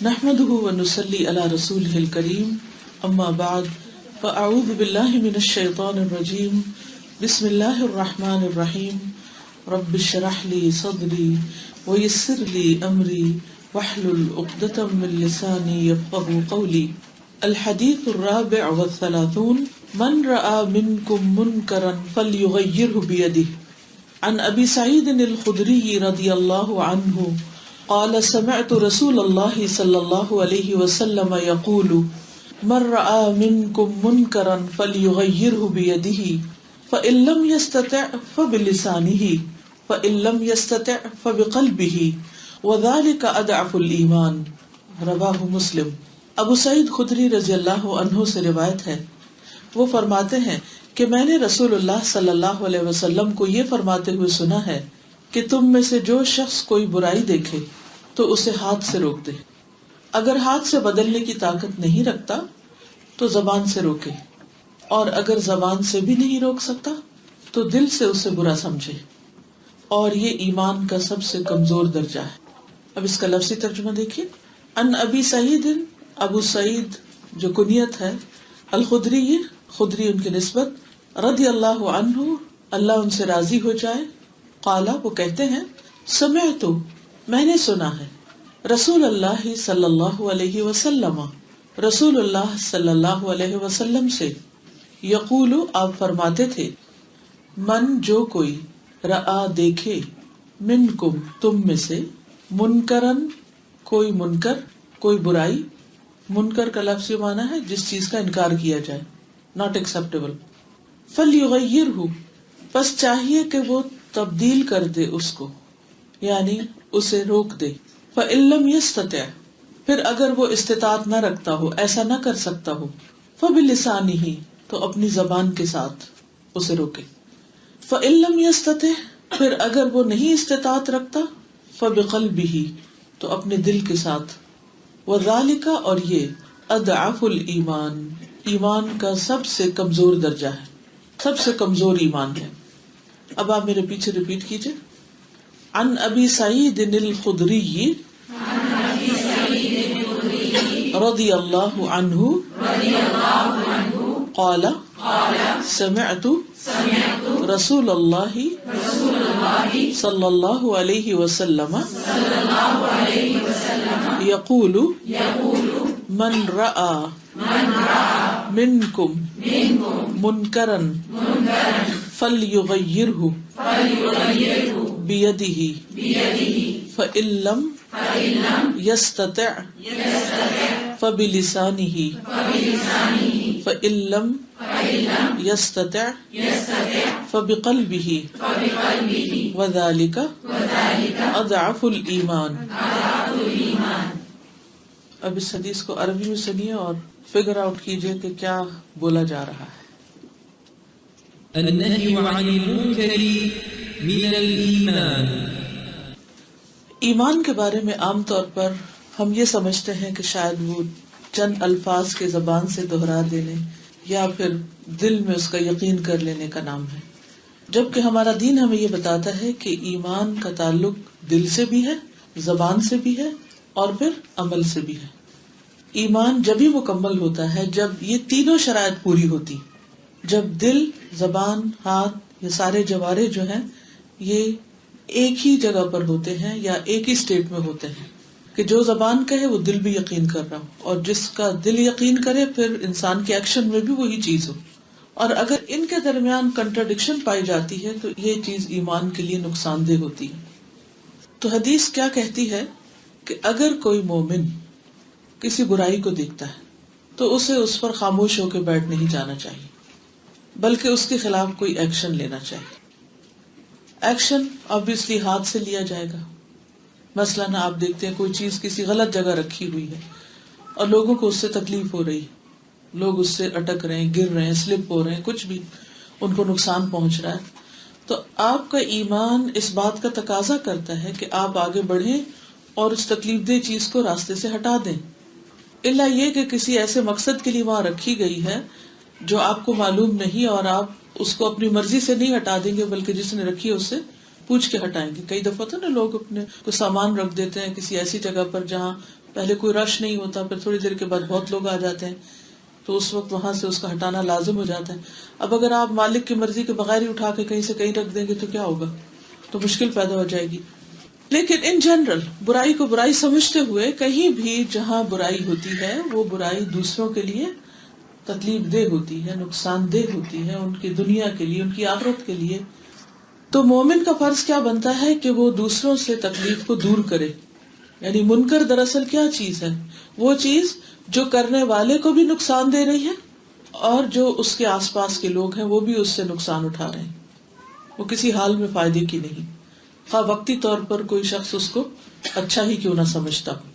نحمده ونصلي على رسوله الكريم اما بعد فاعوذ بالله من الشيطان الرجيم بسم الله الرحمن الرحيم رب اشرح لي صدري ويسر لي امري واحلل عقدة من لساني يفقهوا قولي. الحديث الرابع والثلاثون من رأى منكم منكرا فليغيره بيده. عن ابي سعيد الخدري رضي الله عنه قال سمعت رسول الله صلى الله عليه وسلم يقول من رأى منكم منكرا فليغيره بيده فإن لم يستطع فبلسانه فإن لم يستطع فبقلبه وذلك أضعف الإيمان. رواه مسلم. ابو سعید خدری رضی اللہ عنہ سے روایت ہے، وہ فرماتے ہیں کہ میں نے رسول اللہ صلی اللہ علیہ وسلم کو یہ فرماتے ہوئے سنا ہے کہ تم میں سے جو شخص کوئی برائی دیکھے تو اسے ہاتھ سے روک دے، اگر ہاتھ سے بدلنے کی طاقت نہیں رکھتا تو زبان سے روکے، اور اگر زبان سے بھی نہیں روک سکتا تو دل سے اسے برا سمجھے، اور یہ ایمان کا سب سے کمزور درجہ ہے. اب اس کا لفظی ترجمہ دیکھیے. ان ابی سعید، ابو سعید جو کنیت ہے، الخدری، خدری ان کی نسبت، رضی اللہ عنہ، اللہ ان سے راضی ہو جائے، قالا وہ کہتے ہیں، سمعت میں نے سنا ہے، رسول اللہ صلی اللہ علیہ وسلم، رسول اللہ صلی اللہ علیہ وسلم سے، یقول آپ فرماتے تھے، من جو کوئی، رآ دیکھے، منکم تم میں سے، منکرن کوئی منکر، کوئی برائی، منکر کا لفظی معنی ہے جس چیز کا انکار کیا جائے، ناٹ ایکسیپٹیبل، فلیغیرہ پس چاہیے کہ وہ تبدیل کر دے اس کو، یعنی اسے روک دے. فإن لم يستطع پھر اگر وہ استطاعت نہ رکھتا ہو، ایسا نہ کر سکتا ہو، فبلسانہ تو اپنی زبان کے ساتھ اسے روکے. فإن لم يستطع پھر اگر وہ نہیں استطاعت رکھتا، فبقلبہ تو اپنے دل کے ساتھ. وذالک اور یہ اضعف الایمان ایمان کا سب سے کمزور درجہ ہے، سب سے کمزور ایمان ہے. اب آپ میرے پیچھے ریپیٹ کیجئے. عن ابی سعید الخدری رضی اللہ عنہ قال سمعت رسول اللہ صلی اللہ علیہ وسلم یقول من رأى منکم منکرا فلیغیرہ بیدہ فإن لم یستطع فبلسانہ فإن لم یستطع فبقلبہ وذالک اضعف الایمان. اب اس حدیث کو عربی میں سنیے اور فگر آؤٹ کیجئے کہ کیا بولا جا رہا ہے. النهي عن المنكر من الإيمان. ایمان کے بارے میں عام طور پر ہم یہ سمجھتے ہیں کہ شاید وہ چند الفاظ کے زبان سے دہرا دینے یا پھر دل میں اس کا یقین کر لینے کا نام ہے، جبکہ ہمارا دین ہمیں یہ بتاتا ہے کہ ایمان کا تعلق دل سے بھی ہے، زبان سے بھی ہے، اور پھر عمل سے بھی ہے. ایمان جبھی مکمل ہوتا ہے جب یہ تینوں شرائط پوری ہوتی، جب دل، زبان، ہاتھ، یہ سارے جوارے جو ہیں یہ ایک ہی جگہ پر ہوتے ہیں یا ایک ہی اسٹیٹ میں ہوتے ہیں، کہ جو زبان کہے وہ دل بھی یقین کر رہا ہو، اور جس کا دل یقین کرے پھر انسان کے ایکشن میں بھی وہی چیز ہو. اور اگر ان کے درمیان کنٹراڈکشن پائی جاتی ہے تو یہ چیز ایمان کے لیے نقصان دہ ہوتی ہے. تو حدیث کیا کہتی ہے کہ اگر کوئی مومن کسی برائی کو دیکھتا ہے تو اسے اس پر خاموش ہو کے بیٹھ نہیں جانا چاہیے، بلکہ اس کے خلاف کوئی ایکشن لینا چاہیے. ایکشن obviously ہاتھ سے لیا جائے گا. مثلاً آپ دیکھتے ہیں کوئی چیز کسی غلط جگہ رکھی ہوئی ہے اور لوگوں کو اس سے تکلیف ہو رہی ہے، لوگ اس سے اٹک رہے ہیں، گر رہے ہیں، سلپ ہو رہے ہیں، کچھ بھی ان کو نقصان پہنچ رہا ہے، تو آپ کا ایمان اس بات کا تقاضا کرتا ہے کہ آپ آگے بڑھیں اور اس تکلیف دہ چیز کو راستے سے ہٹا دیں. الا یہ کہ کسی ایسے مقصد کے لیے وہاں رکھی گئی ہے جو آپ کو معلوم نہیں اور آپ اس کو اپنی مرضی سے نہیں ہٹا دیں گے بلکہ جس نے رکھی ہے اس سے پوچھ کے ہٹائیں گے. کئی دفعہ تو نا لوگ اپنے کو سامان رکھ دیتے ہیں کسی ایسی جگہ پر جہاں پہلے کوئی رش نہیں ہوتا، پھر تھوڑی دیر کے بعد بہت لوگ آ جاتے ہیں، تو اس وقت وہاں سے اس کا ہٹانا لازم ہو جاتا ہے. اب اگر آپ مالک کی مرضی کے بغیر ہی اٹھا کے کہیں سے کہیں رکھ دیں گے تو کیا ہوگا؟ تو مشکل پیدا ہو جائے گی. لیکن ان جنرل برائی کو برائی سمجھتے ہوئے کہیں بھی جہاں برائی ہوتی ہے وہ برائی دوسروں کے لیے تکلیف دہ ہوتی ہے، نقصان دہ ہوتی ہے، ان کی دنیا کے لیے، ان کی آخرت کے لیے. تو مومن کا فرض کیا بنتا ہے کہ وہ دوسروں سے تکلیف کو دور کرے. یعنی منکر دراصل کیا چیز ہے؟ وہ چیز جو کرنے والے کو بھی نقصان دے رہی ہے اور جو اس کے آس پاس کے لوگ ہیں وہ بھی اس سے نقصان اٹھا رہے ہیں. وہ کسی حال میں فائدے کی نہیں، خواہ وقتی طور پر کوئی شخص اس کو اچھا ہی کیوں نہ سمجھتا ہو.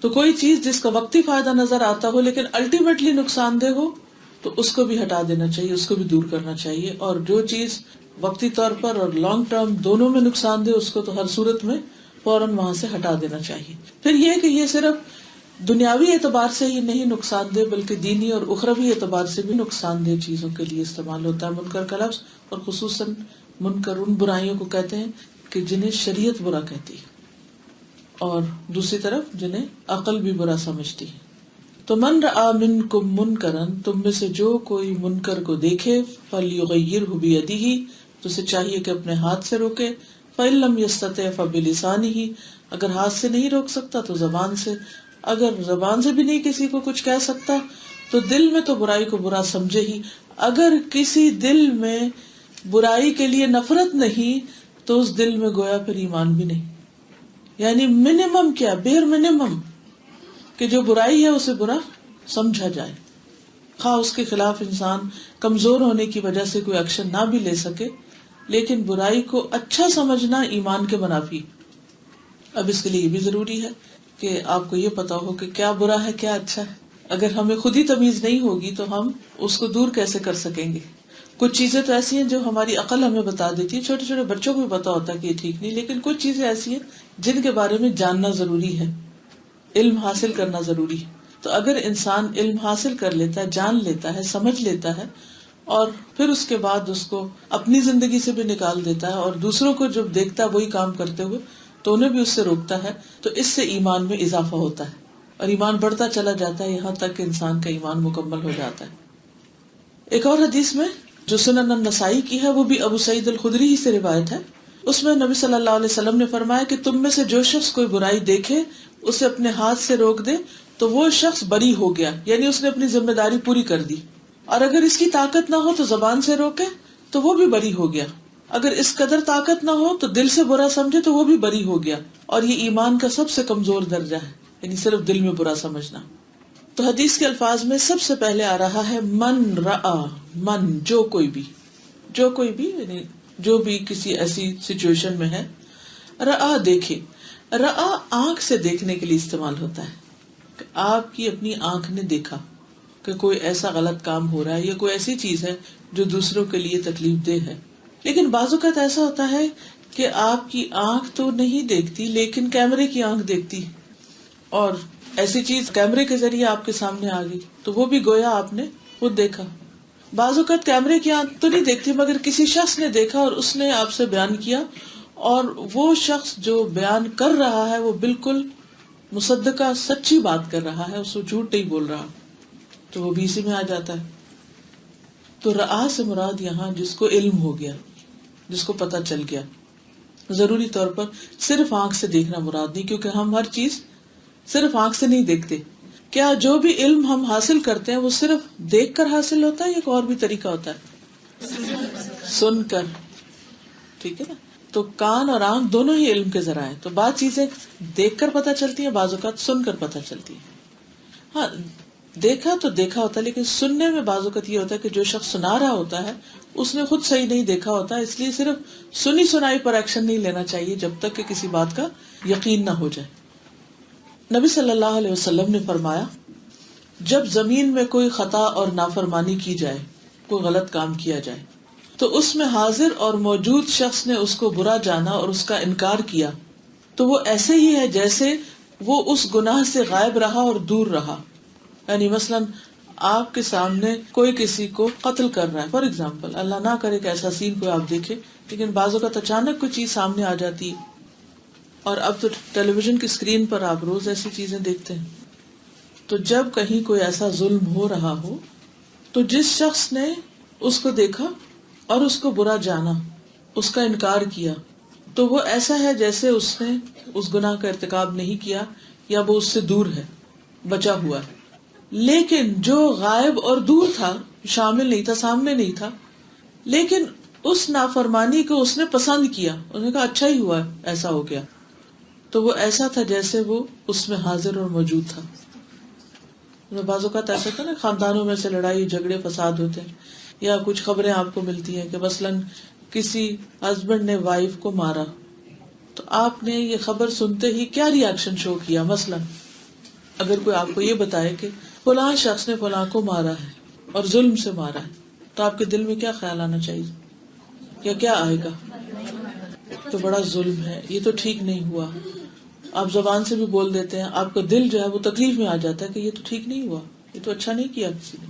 تو کوئی چیز جس کا وقتی فائدہ نظر آتا ہو لیکن الٹیمیٹلی نقصان دہ ہو تو اس کو بھی ہٹا دینا چاہیے، اس کو بھی دور کرنا چاہیے. اور جو چیز وقتی طور پر اور لانگ ٹرم دونوں میں نقصان دہ اس کو تو ہر صورت میں فوراً وہاں سے ہٹا دینا چاہیے. پھر یہ کہ یہ صرف دنیاوی اعتبار سے ہی نہیں نقصان دہ بلکہ دینی اور اخروی اعتبار سے بھی نقصان دہ چیزوں کے لیے استعمال ہوتا ہے منکر کا لفظ. اور خصوصاً منکر ان برائیوں کو کہتے ہیں کہ جنہیں شریعت برا کہتی ہے اور دوسری طرف جنہیں عقل بھی برا سمجھتی ہے. تو من رآ منکم منکرن، تم میں سے جو کوئی منکر کو دیکھے، فلیغیرہ بیدہ، تو اسے چاہیے کہ اپنے ہاتھ سے روکے. فإن لم یستطع فبلسانہ، اگر ہاتھ سے نہیں روک سکتا تو زبان سے. اگر زبان سے بھی نہیں کسی کو کچھ کہہ سکتا تو دل میں تو برائی کو برا سمجھے ہی. اگر کسی دل میں برائی کے لیے نفرت نہیں تو اس دل میں گویا پھر ایمان بھی نہیں. یعنی منیمم کیا، بیر منیمم کہ جو برائی ہے اسے برا سمجھا جائے، خواہ اس کے خلاف انسان کمزور ہونے کی وجہ سے کوئی ایکشن نہ بھی لے سکے، لیکن برائی کو اچھا سمجھنا ایمان کے منافی. اب اس کے لیے یہ بھی ضروری ہے کہ آپ کو یہ پتا ہو کہ کیا برا ہے کیا اچھا ہے. اگر ہمیں خود ہی تمیز نہیں ہوگی تو ہم اس کو دور کیسے کر سکیں گے؟ کچھ چیزیں تو ایسی ہیں جو ہماری عقل ہمیں بتا دیتی ہے، چھوٹے چھوٹے بچوں کو بھی پتا ہوتا ہے کہ یہ ٹھیک نہیں، لیکن کچھ چیزیں ایسی ہیں جن کے بارے میں جاننا ضروری ہے، علم حاصل کرنا ضروری ہے. تو اگر انسان علم حاصل کر لیتا ہے، جان لیتا ہے، سمجھ لیتا ہے اور پھر اس کے بعد اس کو اپنی زندگی سے بھی نکال دیتا ہے اور دوسروں کو جب دیکھتا ہے وہی کام کرتے ہوئے تو انہیں بھی اس سے روکتا ہے، تو اس سے ایمان میں اضافہ ہوتا ہے اور ایمان بڑھتا چلا جاتا ہے یہاں تک کہ انسان کا ایمان مکمل ہو جاتا ہے. ایک اور حدیث میں جو سنن النسائی کی ہے وہ بھی ابو سعید الخدری ہی سے روایت ہے. اس میں نبی صلی اللہ علیہ وسلم نے فرمایا کہ تم میں سے جو شخص کوئی برائی دیکھے اسے اپنے ہاتھ سے روک دے تو وہ شخص بری ہو گیا، یعنی اس نے اپنی ذمہ داری پوری کر دی. اور اگر اس کی طاقت نہ ہو تو زبان سے روکے تو وہ بھی بری ہو گیا. اگر اس قدر طاقت نہ ہو تو دل سے برا سمجھے تو وہ بھی بری ہو گیا. اور یہ ایمان کا سب سے کمزور درجہ ہے، یعنی صرف دل میں برا سمجھنا. تو حدیث کے الفاظ میں سب سے پہلے آ رہا ہے من رآ، من جو کوئی بھی یعنی جو بھی کسی ایسی سچویشن میں ہے. رآ دیکھے، رآ آنکھ سے دیکھنے کے لیے استعمال ہوتا ہے کہ آپ کی اپنی آنکھ نے دیکھا کہ کوئی ایسا غلط کام ہو رہا ہے یا کوئی ایسی چیز ہے جو دوسروں کے لیے تکلیف دہ ہے. لیکن بعض اوقات ایسا ہوتا ہے کہ آپ کی آنکھ تو نہیں دیکھتی لیکن کیمرے کی آنکھ دیکھتی اور ایسی چیز کیمرے کے ذریعے آپ کے سامنے آ گئی تو وہ بھی گویا آپ نے خود دیکھا. بعض اوقات کیمرے کی آنکھ تو نہیں دیکھتی مگر کسی شخص نے دیکھا اور اس نے آپ سے بیان کیا اور وہ شخص جو بیان کر رہا ہے وہ بالکل مصدقہ سچی بات کر رہا ہے، اس کو جھوٹ نہیں بول رہا، تو وہ بھی اسی میں آ جاتا ہے. تو رآ سے مراد یہاں جس کو علم ہو گیا، جس کو پتہ چل گیا. ضروری طور پر صرف آنکھ سے دیکھنا مراد نہیں، کیونکہ ہم ہر چیز صرف آنکھ سے نہیں دیکھتے. کیا جو بھی علم ہم حاصل کرتے ہیں وہ صرف دیکھ کر حاصل ہوتا ہے یا کوئی اور بھی طریقہ ہوتا ہے؟ سن کر. ٹھیک ہے نا. تو کان اور آنکھ دونوں ہی علم کے ذرائع ہیں. تو بعض چیزیں دیکھ کر پتہ چلتی ہیں، بعض اوقات سن کر پتہ چلتی ہیں. ہاں دیکھا تو دیکھا ہوتا ہے لیکن سننے میں بعض اوقات یہ ہوتا ہے کہ جو شخص سنا رہا ہوتا ہے اس نے خود صحیح نہیں دیکھا ہوتا، اس لیے صرف سنی سنائی پر ایکشن نہیں لینا چاہیے جب تک کہ کسی بات کا یقین نہ ہو جائے. نبی صلی اللہ علیہ وسلم نے فرمایا جب زمین میں کوئی خطا اور نافرمانی کی جائے، کوئی غلط کام کیا جائے تو اس میں حاضر اور موجود شخص نے اس کو برا جانا اور اس کا انکار کیا تو وہ ایسے ہی ہے جیسے وہ اس گناہ سے غائب رہا اور دور رہا. یعنی مثلاً آپ کے سامنے کوئی کسی کو قتل کر رہا ہے، فار ایگزامپل، اللہ نہ کرے کہ ایسا سین کوئی آپ دیکھے، لیکن بعض اوقات اچانک کوئی چیز سامنے آ جاتی ہے اور اب تو ٹیلی ویژن کی اسکرین پر آپ روز ایسی چیزیں دیکھتے ہیں. تو جب کہیں کوئی ایسا ظلم ہو رہا ہو تو جس شخص نے اس کو دیکھا اور اس کو برا جانا، اس کا انکار کیا، تو وہ ایسا ہے جیسے اس نے اس گناہ کا ارتکاب نہیں کیا یا وہ اس سے دور ہے، بچا ہوا ہے. لیکن جو غائب اور دور تھا، شامل نہیں تھا، سامنے نہیں تھا، لیکن اس نافرمانی کو اس نے پسند کیا، اس نے کہا اچھا ہی ہوا ایسا ہو گیا، تو وہ ایسا تھا جیسے وہ اس میں حاضر اور موجود تھا. بعض اوقات ایسا تھا نا، خاندانوں میں سے لڑائی جھگڑے فساد ہوتے ہیں، یا کچھ خبریں آپ کو ملتی ہیں کہ مثلاً کسی ہسبینڈ نے وائف کو مارا، تو آپ نے یہ خبر سنتے ہی کیا ری ایکشن شو کیا؟ مثلاً اگر کوئی آپ کو یہ بتائے کہ فلاں شخص نے فلاں کو مارا ہے اور ظلم سے مارا ہے، تو آپ کے دل میں کیا خیال آنا چاہیے یا کیا آئے گا؟ تو بڑا ظلم ہے، یہ تو ٹھیک نہیں ہوا. آپ زبان سے بھی بول دیتے ہیں، آپ کا دل جو ہے وہ تکلیف میں آ جاتا ہے کہ یہ تو ٹھیک نہیں ہوا، یہ تو اچھا نہیں کیا کسی نے.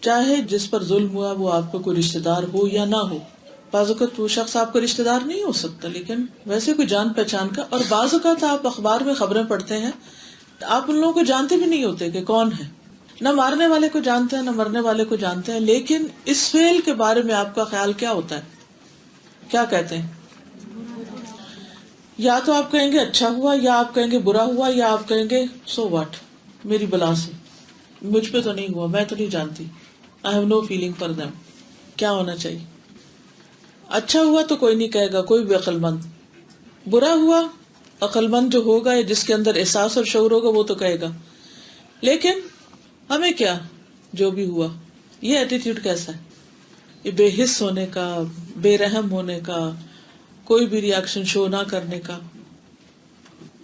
چاہے جس پر ظلم ہوا وہ آپ کو کوئی رشتہ دار ہو یا نہ ہو. بعض اوقات وہ شخص آپ کا رشتہ دار نہیں ہو سکتا، لیکن ویسے کوئی جان پہچان کا. اور بعض اوقات آپ اخبار میں خبریں پڑھتے ہیں، آپ ان لوگوں کو جانتے بھی نہیں ہوتے کہ کون ہے، نہ مارنے والے کو جانتے ہیں نہ مرنے والے کو جانتے ہیں، لیکن اس فعل کے بارے میں آپ کا خیال کیا ہوتا ہے؟ کیا کہتے ہیں؟ یا تو آپ کہیں گے اچھا ہوا، یا آپ کہیں گے برا ہوا، یا آپ کہیں گے سو واٹ، میری بلا سے، مجھ پہ تو نہیں ہوا، میں تو نہیں جانتی، I have no feeling for them. کیا ہونا چاہیے؟ اچھا ہوا تو کوئی نہیں کہے گا، کوئی بھی عقل مند. برا ہوا، عقل مند جو ہوگا یا جس کے اندر احساس اور شعور ہوگا وہ تو کہے گا. لیکن ہمیں کیا، جو بھی ہوا. یہ ایٹیٹیوڈ کیسا ہے؟ یہ بے حس ہونے کا، بے رحم ہونے کا، کوئی بھی ری ایکشن شو نہ کرنے کا،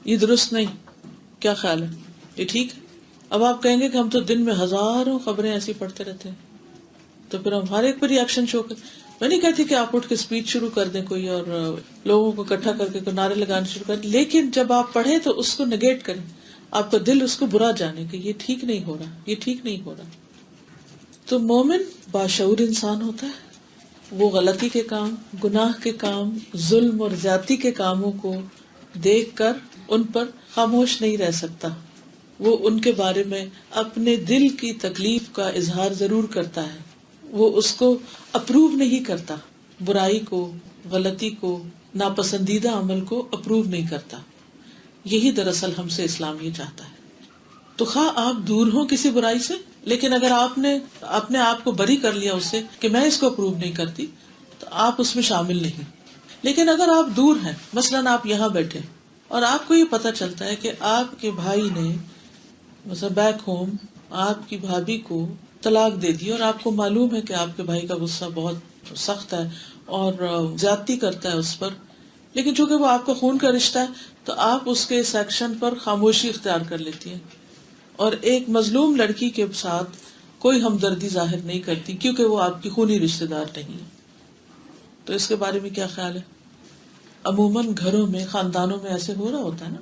یہ درست نہیں. کیا خیال ہے؟ یہ ٹھیک ہے؟ اب آپ کہیں گے کہ ہم تو دن میں ہزاروں خبریں ایسی پڑھتے رہتے ہیں، تو پھر ہم ہر ایک پر ری ایکشن شو کریں. میں نہیں کہتی کہ آپ اٹھ کے اسپیچ شروع کر دیں کوئی اور لوگوں کو اکٹھا کر کے نعرے لگانے شروع کر دیں، لیکن جب آپ پڑھیں تو اس کو نگیٹ کریں. آپ کا دل اس کو برا جانے کہ یہ ٹھیک نہیں ہو رہا، یہ ٹھیک نہیں ہو رہا. تو مومن باشعور انسان ہوتا ہے، وہ غلطی کے کام، گناہ کے کام، ظلم اور زیادتی کے کاموں کو دیکھ کر ان پر خاموش نہیں رہ سکتا. وہ ان کے بارے میں اپنے دل کی تکلیف کا اظہار ضرور کرتا ہے، وہ اس کو اپروو نہیں کرتا، برائی کو، غلطی کو، ناپسندیدہ عمل کو اپروو نہیں کرتا. یہی دراصل ہم سے اسلام یہ چاہتا ہے. تو خواہ آپ دور ہوں کسی برائی سے، لیکن اگر آپ نے اپنے آپ کو بری کر لیا اس سے کہ میں اس کو اپروو نہیں کرتی، تو آپ اس میں شامل نہیں. لیکن اگر آپ دور ہیں، مثلاً آپ یہاں بیٹھے اور آپ کو یہ پتہ چلتا ہے کہ آپ کے بھائی نے مثلا بیک ہوم آپ کی بھابھی کو طلاق دے دی، اور آپ کو معلوم ہے کہ آپ کے بھائی کا غصہ بہت سخت ہے اور زیادتی کرتا ہے اس پر، لیکن چونکہ وہ آپ کا خون کا رشتہ ہے تو آپ اس کے سیکشن پر خاموشی اختیار کر لیتی ہیں اور ایک مظلوم لڑکی کے ساتھ کوئی ہمدردی ظاہر نہیں کرتی کیونکہ وہ آپ کی خونی رشتہ دار نہیں ہے. تو اس کے بارے میں کیا خیال ہے؟ عموماً گھروں میں، خاندانوں میں ایسے ہو رہا ہوتا ہے نا.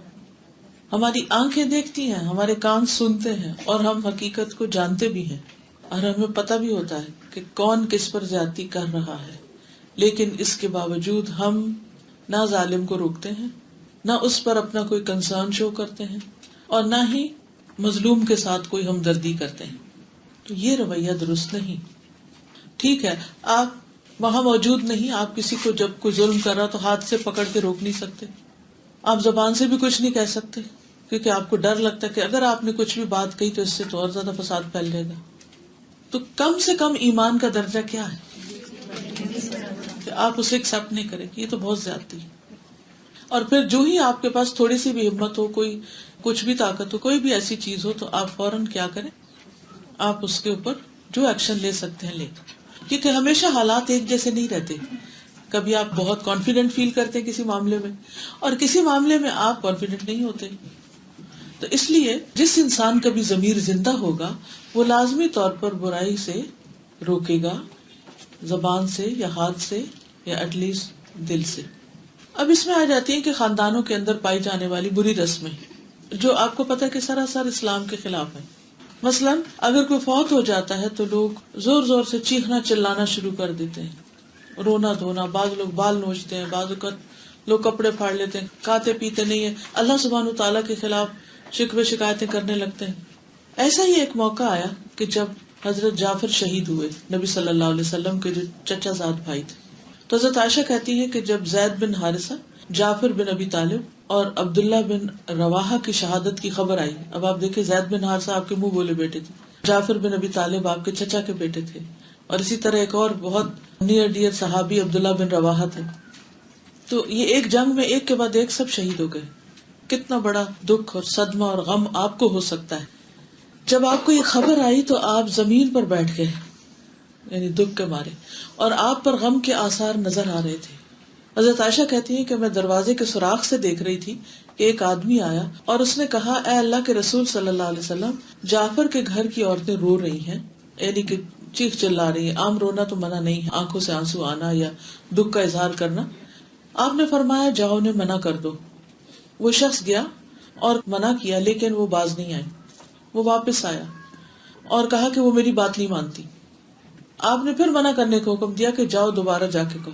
ہماری آنکھیں دیکھتی ہیں، ہمارے کان سنتے ہیں، اور ہم حقیقت کو جانتے بھی ہیں، اور ہمیں پتہ بھی ہوتا ہے کہ کون کس پر زیادتی کر رہا ہے. لیکن اس کے باوجود ہم نہ ظالم کو روکتے ہیں، نہ اس پر اپنا کوئی کنسرن شو کرتے ہیں، اور نہ ہی مظلوم کے ساتھ کوئی ہمدردی کرتے ہیں. تو یہ رویہ درست نہیں. ٹھیک ہے، آپ وہاں موجود نہیں، آپ کسی کو جب کوئی ظلم کر رہا تو ہاتھ سے پکڑ کے روک نہیں سکتے، آپ زبان سے بھی کچھ نہیں کہہ سکتے، کیونکہ آپ کو ڈر لگتا ہے کہ اگر آپ نے کچھ بھی بات کہی تو اس سے تو اور زیادہ فساد پھیل جائے گا. تو کم سے کم ایمان کا درجہ کیا ہے کہ آپ اسے ایکسپٹ نہیں کریں کہ یہ تو بہت زیادتی ہے. اور پھر جو ہی آپ کے پاس تھوڑی سی بھی ہمت ہو، کوئی کچھ بھی طاقت ہو، کوئی بھی ایسی چیز ہو، تو آپ فوراً کیا کریں، آپ اس کے اوپر جو ایکشن لے سکتے ہیں لیں. کیونکہ ہمیشہ حالات ایک جیسے نہیں رہتے. کبھی آپ بہت کانفیڈنٹ فیل کرتے ہیں کسی معاملے میں، اور کسی معاملے میں آپ کانفیڈنٹ نہیں ہوتے. تو اس لیے جس انسان کا بھی ضمیر زندہ ہوگا وہ لازمی طور پر برائی سے روکے گا، زبان سے یا ہاتھ سے یا ایٹ لیسٹ دل سے. اب اس میں آ جاتی ہیں کہ خاندانوں کے اندر پائی جانے والی بری رسمیں جو آپ کو پتہ ہے کہ سراسر اسلام کے خلاف ہیں. مثلاً اگر کوئی فوت ہو جاتا ہے تو لوگ زور زور سے چیخنا چلانا شروع کر دیتے ہیں، رونا دھونا، بعض لوگ بال نوچتے ہیں، بعض اوقات لوگ کپڑے پھاڑ لیتے ہیں، کھاتے پیتے نہیں ہیں، اللہ سبحانہ تعالیٰ کے خلاف شکوے شکایتیں کرنے لگتے ہیں. ایسا ہی ایک موقع آیا کہ جب حضرت جعفر شہید ہوئے، نبی صلی اللہ علیہ وسلم کے جو چچا زاد بھائی تھے. تو حضرت عائشہ کہتی ہے کہ جب زید بن حارثہ، جعفر بن ابی طالب اور عبداللہ بن رواحہ کی شہادت کی خبر آئی. اب آپ دیکھیں، زید بن حارثہ آپ کے منہ بولے بیٹے تھے، جعفر بن ابی طالب آپ کے چچا کے بیٹے تھے، اور اسی طرح ایک اور بہت نیئر ڈیئر صحابی عبداللہ بن رواحہ تھے. تو یہ ایک جنگ میں ایک کے بعد ایک سب شہید ہو گئے. کتنا بڑا دکھ اور صدمہ اور غم آپ کو ہو سکتا ہے. جب آپ کو یہ خبر آئی تو آپ زمین پر بیٹھ گئے، یعنی دکھ کے مارے، اور آپ پر غم کے آثار نظر آ رہے تھے. حضرت عائشہ کہتی ہیں کہ میں دروازے کے سوراخ سے دیکھ رہی تھی کہ ایک آدمی آیا اور اس نے کہا، اے اللہ کے رسول صلی اللہ علیہ وسلم، جعفر کے گھر کی عورتیں رو رہی ہیں، یعنی کہ چیخ چلا رہی ہیں. عام رونا تو منع نہیں ہے، آنکھوں سے آنسو آنا یا دکھ کا اظہار کرنا. آپ نے فرمایا جاؤ انہیں منع کر دو. وہ شخص گیا اور منع کیا، لیکن وہ باز نہیں آئی. وہ واپس آیا اور کہا کہ وہ میری بات نہیں مانتی. آپ نے پھر منع کرنے کا حکم دیا کہ جاؤ دوبارہ جا کے کہو.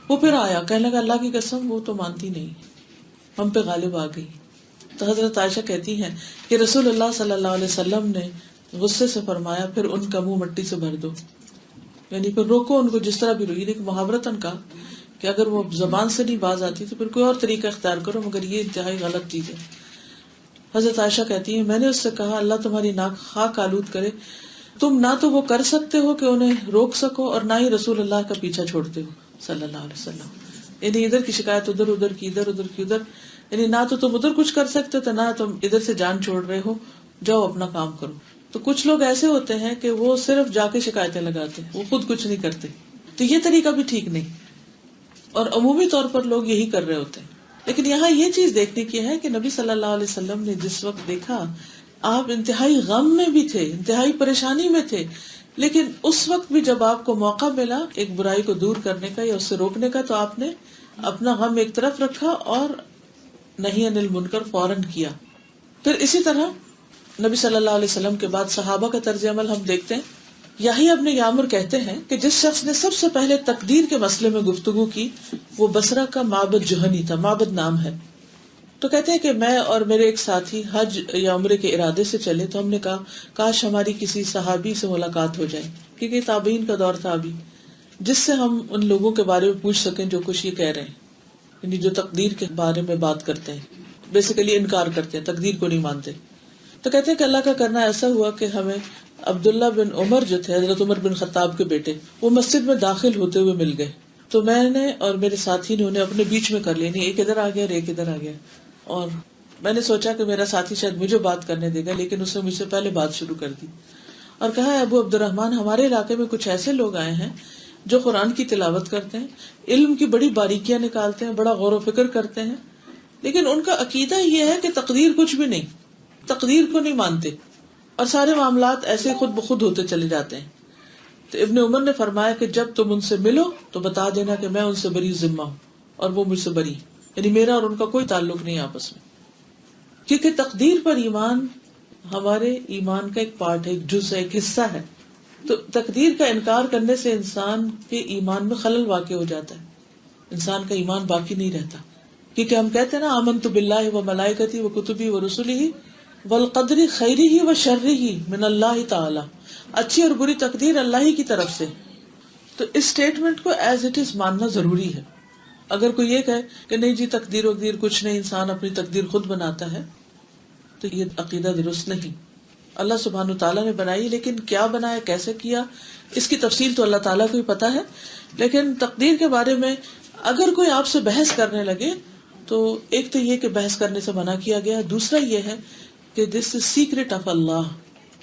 وہ پھر آیا، کہنے لگا اللہ کی قسم وہ تو مانتی نہیں، ہم پہ غالب آ گئی. تو حضرت عائشہ کہتی ہیں کہ رسول اللہ صلی اللہ علیہ وسلم نے غصے سے فرمایا پھر ان کا منہ مٹی سے بھر دو، یعنی پھر روکو ان کو جس طرح بھی روئی. لیکن محاورتاً کہا کہ اگر وہ زبان سے نہیں باز آتی تو پھر کوئی اور طریقہ اختیار کرو، مگر یہ انتہائی غلط چیز ہے. حضرت عائشہ کہتی ہیں میں نے اس سے کہا اللہ تمہاری ناک خاک آلود کرے، تم نہ تو وہ کر سکتے ہو کہ انہیں روک سکو اور نہ ہی رسول اللہ کا پیچھا چھوڑتے ہو صلی اللہ علیہ وسلم. یعنی ادھر کی شکایت ادھر، ادھر کی ادھر، ادھر کی ادھر، یعنی نہ تو تم ادھر کچھ کر سکتے تھے نہ تم ادھر سے جان چھوڑ رہے ہو، جاؤ اپنا کام کرو. تو کچھ لوگ ایسے ہوتے ہیں کہ وہ صرف جا کے شکایتیں لگاتے ہیں، وہ خود کچھ نہیں کرتے. تو یہ طریقہ بھی ٹھیک نہیں، اور عمومی طور پر لوگ یہی کر رہے ہوتے ہیں. لیکن یہاں یہ چیز دیکھنے کی ہے کہ نبی صلی اللہ علیہ وسلم نے جس وقت دیکھا آپ انتہائی غم میں بھی تھے، انتہائی پریشانی میں تھے، لیکن اس وقت بھی جب آپ کو موقع ملا ایک برائی کو دور کرنے کا یا اس سے روکنے کا تو آپ نے اپنا غم ایک طرف رکھا اور نہی عن المنکر فوراً کیا. پھر اسی طرح نبی صلی اللہ علیہ وسلم کے بعد صحابہ کا طرز عمل ہم دیکھتے ہیں. یحییٰ ابن یعمر کہتے ہیں کہ جس شخص نے سب سے پہلے تقدیر کے مسئلے میں گفتگو کی وہ بصرہ کا معبد جہنی تھا، معبد نام ہے. تو کہتے ہیں کہ میں اور میرے ایک ساتھی حج یا عمرے کے ارادے سے چلے تو ہم نے کہا کاش ہماری کسی صحابی سے ملاقات ہو جائے، کیونکہ تابعین کا دور تھا ابھی، جس سے ہم ان لوگوں کے بارے میں پوچھ سکیں جو کچھ یہ کہہ رہے ہیں، یعنی جو تقدیر کے بارے میں بات کرتے ہیں، بیسیکلی انکار کرتے ہیں، تقدیر کو نہیں مانتے. تو کہتے ہیں کہ اللہ کا کرنا ایسا ہوا کہ ہمیں عبداللہ بن عمر جو تھے، حضرت عمر بن خطاب کے بیٹے، وہ مسجد میں داخل ہوتے ہوئے مل گئے. تو میں نے اور میرے ساتھی نے انہیں اپنے بیچ میں کر لیا، ایک ادھر آ گیا اور ایک ادھر آ گیا. اور میں نے سوچا کہ میرا ساتھی شاید مجھے بات کرنے دے گا، لیکن اس نے مجھ سے پہلے بات شروع کر دی اور کہا ابو عبد الرحمن، ہمارے علاقے میں کچھ ایسے لوگ آئے ہیں جو قرآن کی تلاوت کرتے ہیں، علم کی بڑی باریکیاں نکالتے ہیں، بڑا غور و فکر کرتے ہیں، لیکن ان کا عقیدہ یہ ہے کہ تقدیر کچھ بھی نہیں، تقدیر کو نہیں مانتے، اور سارے معاملات ایسے خود بخود ہوتے چلے جاتے ہیں. تو ابن عمر نے فرمایا کہ جب تم ان سے ملو تو بتا دینا کہ میں ان سے بری ذمہ ہوں اور وہ مجھ سے بری، یعنی میرا اور ان کا کوئی تعلق نہیں آپس میں. کیونکہ تقدیر پر ایمان ہمارے ایمان کا ایک پارٹ ہے، ایک جز ہے، ایک حصہ ہے. تو تقدیر کا انکار کرنے سے انسان کے ایمان میں خلل واقع ہو جاتا ہے، انسان کا ایمان باقی نہیں رہتا. کیونکہ ہم کہتے ہیں نا آمنت باللہ و ملائکتی و کتبی و رسلہ والقدر خیرہ و شرہ من اللہ تعالی، اچھی اور بری تقدیر اللہ ہی کی طرف سے. تو اس اسٹیٹمنٹ کو ایز اٹ از ماننا ضروری ہے. اگر کوئی یہ کہے کہ نہیں جی تقدیر وقدیر کچھ نہیں، انسان اپنی تقدیر خود بناتا ہے، تو یہ عقیدہ درست نہیں. اللہ سبحانہ تعالیٰ نے بنائی، لیکن کیا بنایا، کیسے کیا، اس کی تفصیل تو اللہ تعالیٰ کو ہی پتا ہے. لیکن تقدیر کے بارے میں اگر کوئی آپ سے بحث کرنے لگے تو ایک تو یہ کہ بحث کرنے سے منع کیا گیا، دوسرا یہ ہے کہ دس از سیکرٹ آف اللہ،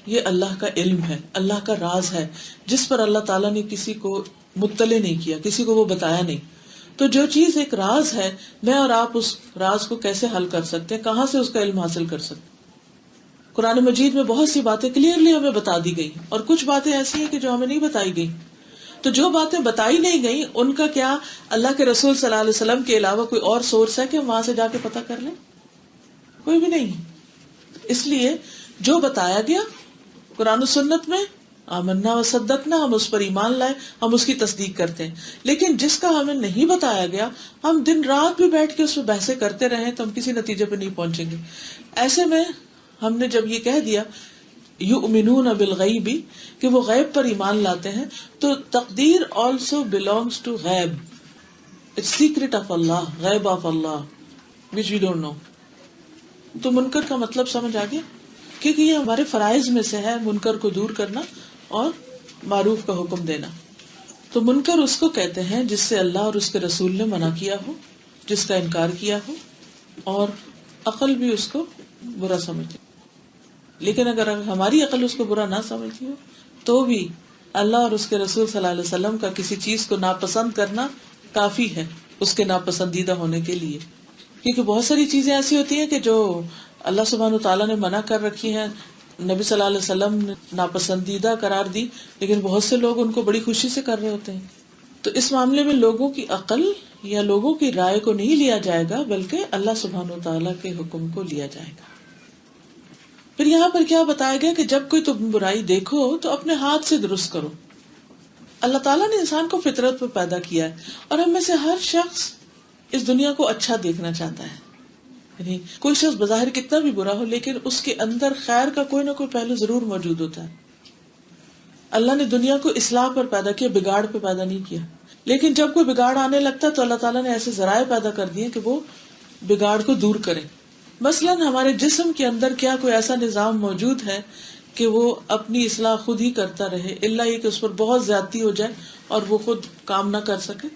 یہ اللہ کا علم ہے، اللہ کا راز ہے جس پر اللہ تعالیٰ نے کسی کو مطلع نہیں کیا، کسی کو وہ بتایا نہیں. تو جو چیز ایک راز ہے، میں اور آپ اس راز کو کیسے حل کر سکتے ہیں، کہاں سے اس کا علم حاصل کر سکتے ہیں؟ قرآن مجید میں بہت سی باتیں کلیئرلی ہمیں بتا دی گئی، اور کچھ باتیں ایسی ہیں کہ جو ہمیں نہیں بتائی گئی. تو جو باتیں بتائی نہیں گئی ان کا کیا اللہ کے رسول صلی اللہ علیہ وسلم کے علاوہ کوئی اور سورس ہے کہ ہم وہاں سے جا کے پتہ کر لیں؟ کوئی بھی نہیں. اس لیے جو بتایا گیا قرآن و سنت میں آمنا و صدقنا، ہم اس پر ایمان لائے، ہم اس کی تصدیق کرتے ہیں. لیکن جس کا ہمیں نہیں بتایا گیا، ہم دن رات بھی بیٹھ کے اس پہ بحثیں کرتے رہیں تو ہم کسی نتیجے پہ نہیں پہنچیں گے. ایسے میں ہم نے جب یہ کہہ دیا یؤمنون بالغیب کہ وہ غیب پر ایمان لاتے ہیں، تو تقدیر also belongs to غیب. It's secret of Allah, غیب of Allah which we don't know. تو منکر کا مطلب سمجھ آ گیا، کیونکہ یہ ہمارے فرائض میں سے ہے منکر کو دور کرنا اور معروف کا حکم دینا. تو منکر اس کو کہتے ہیں جس سے اللہ اور اس کے رسول نے منع کیا ہو، جس کا انکار کیا ہو، اور عقل بھی اس کو برا سمجھتی. لیکن اگر ہماری عقل اس کو برا نہ سمجھتی ہو تو بھی اللہ اور اس کے رسول صلی اللہ علیہ وسلم کا کسی چیز کو ناپسند کرنا کافی ہے اس کے ناپسندیدہ ہونے کے لیے. کیونکہ بہت ساری چیزیں ایسی ہوتی ہیں کہ جو اللہ سبحانہ وتعالیٰ نے منع کر رکھی ہیں، نبی صلی اللہ علیہ وسلم نے ناپسندیدہ قرار دی، لیکن بہت سے لوگ ان کو بڑی خوشی سے کر رہے ہوتے ہیں. تو اس معاملے میں لوگوں کی عقل یا لوگوں کی رائے کو نہیں لیا جائے گا، بلکہ اللہ سبحانہ وتعالیٰ کے حکم کو لیا جائے گا. پھر یہاں پر کیا بتایا گیا کہ جب کوئی تم برائی دیکھو تو اپنے ہاتھ سے درست کرو. اللہ تعالیٰ نے انسان کو فطرت پر پیدا کیا ہے، اور ہم میں سے ہر شخص اس دنیا کو اچھا دیکھنا چاہتا ہے. یعنی کوئی شخص بظاہر کتنا بھی برا ہو لیکن اس کے اندر خیر کا کوئی نہ کوئی پہلو ضرور موجود ہوتا ہے. اللہ نے دنیا کو اصلاح پر پیدا کیا، بگاڑ پہ پیدا نہیں کیا. لیکن جب کوئی بگاڑ آنے لگتا ہے تو اللہ تعالیٰ نے ایسے ذرائع پیدا کر دیے کہ وہ بگاڑ کو دور کریں. مثلاً ہمارے جسم کے اندر کیا کوئی ایسا نظام موجود ہے کہ وہ اپنی اصلاح خود ہی کرتا رہے، الا یہ کہ اس پر بہت زیادتی ہو جائے اور وہ خود کام نہ کر سکے؟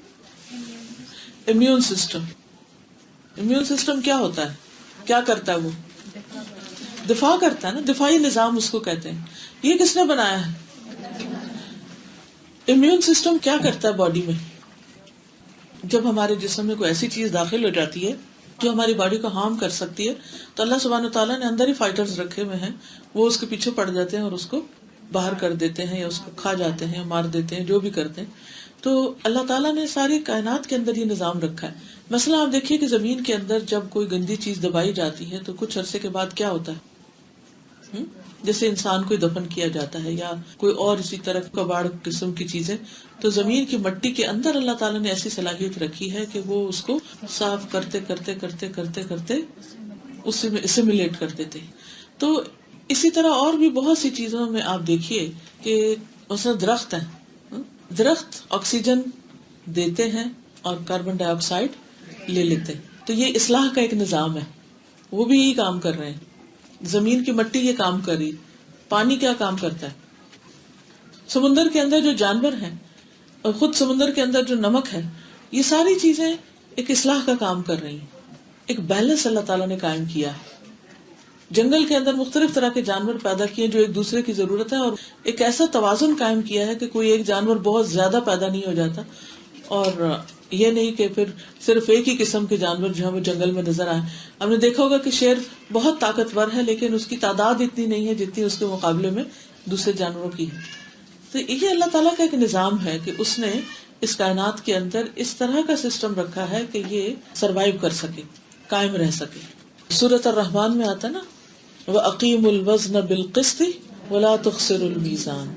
Immune system. امیون سسٹم کیا ہوتا ہے، کیا کرتا ہے؟ وہ دفاع کرتا ہے نا، دفاعی نظام اس کو کہتے ہیں. یہ کس نے بنایا ہے؟ امیون سسٹم کیا کرتا ہے باڈی میں؟ جب ہمارے جسم میں کوئی ایسی چیز داخل ہو جاتی ہے جو ہماری باڈی کو ہارم کر سکتی ہے تو اللہ سبحانہ وتعالیٰ نے اندر ہی فائٹرز رکھے ہوئے ہیں، وہ اس کے پیچھے پڑ جاتے ہیں اور اس کو باہر کر دیتے ہیں یا اس کو کھا جاتے ہیں، مار دیتے ہیں، جو بھی کرتے ہیں. تو اللہ تعالیٰ نے ساری کائنات کے اندر یہ نظام رکھا ہے. مثلا آپ دیکھیے کہ زمین کے اندر جب کوئی گندی چیز دبائی جاتی ہے تو کچھ عرصے کے بعد کیا ہوتا ہے؟ جیسے انسان کو دفن کیا جاتا ہے یا کوئی اور اسی طرح کباڑ قسم کی چیزیں، تو زمین کی مٹی کے اندر اللہ تعالیٰ نے ایسی صلاحیت رکھی ہے کہ وہ اس کو صاف کرتے کرتے کرتے کرتے کرتے اس میں اسیمیلیٹ کر دیتے. تو اسی طرح اور بھی بہت سی چیزوں میں آپ دیکھیے کہ مثلا درخت ہیں، درخت آکسیجن دیتے ہیں اور کاربن ڈائی آکسائڈ لے لیتے ہیں. تو یہ اصلاح کا ایک نظام ہے، وہ بھی یہی کام کر رہے ہیں. زمین کی مٹی یہ کام کر رہی. پانی کیا کام کرتا ہے؟ سمندر کے اندر جو جانور ہیں اور خود سمندر کے اندر جو نمک ہے، یہ ساری چیزیں ایک اصلاح کا کام کر رہی ہیں. ایک بیلنس اللہ تعالیٰ نے قائم کیا ہے. جنگل کے اندر مختلف طرح کے جانور پیدا کیے جو ایک دوسرے کی ضرورت ہے، اور ایک ایسا توازن قائم کیا ہے کہ کوئی ایک جانور بہت زیادہ پیدا نہیں ہو جاتا، اور یہ نہیں کہ پھر صرف ایک ہی قسم کے جانور جو ہے وہ جنگل میں نظر آئے. ہم نے دیکھا ہوگا کہ شیر بہت طاقتور ہے لیکن اس کی تعداد اتنی نہیں ہے جتنی اس کے مقابلے میں دوسرے جانوروں کی ہے. تو یہ اللہ تعالیٰ کا ایک نظام ہے کہ اس نے اس کائنات کے اندر اس طرح کا سسٹم رکھا ہے کہ یہ سروائیو کر سکے، قائم رہ سکے. سورۃ الرحمن میں آتا نا وَأَقِيمُوا الْوَزْنَ بِالْقِسْطِ وَلَا تُخْسِرُوا الْمِيزَانَ.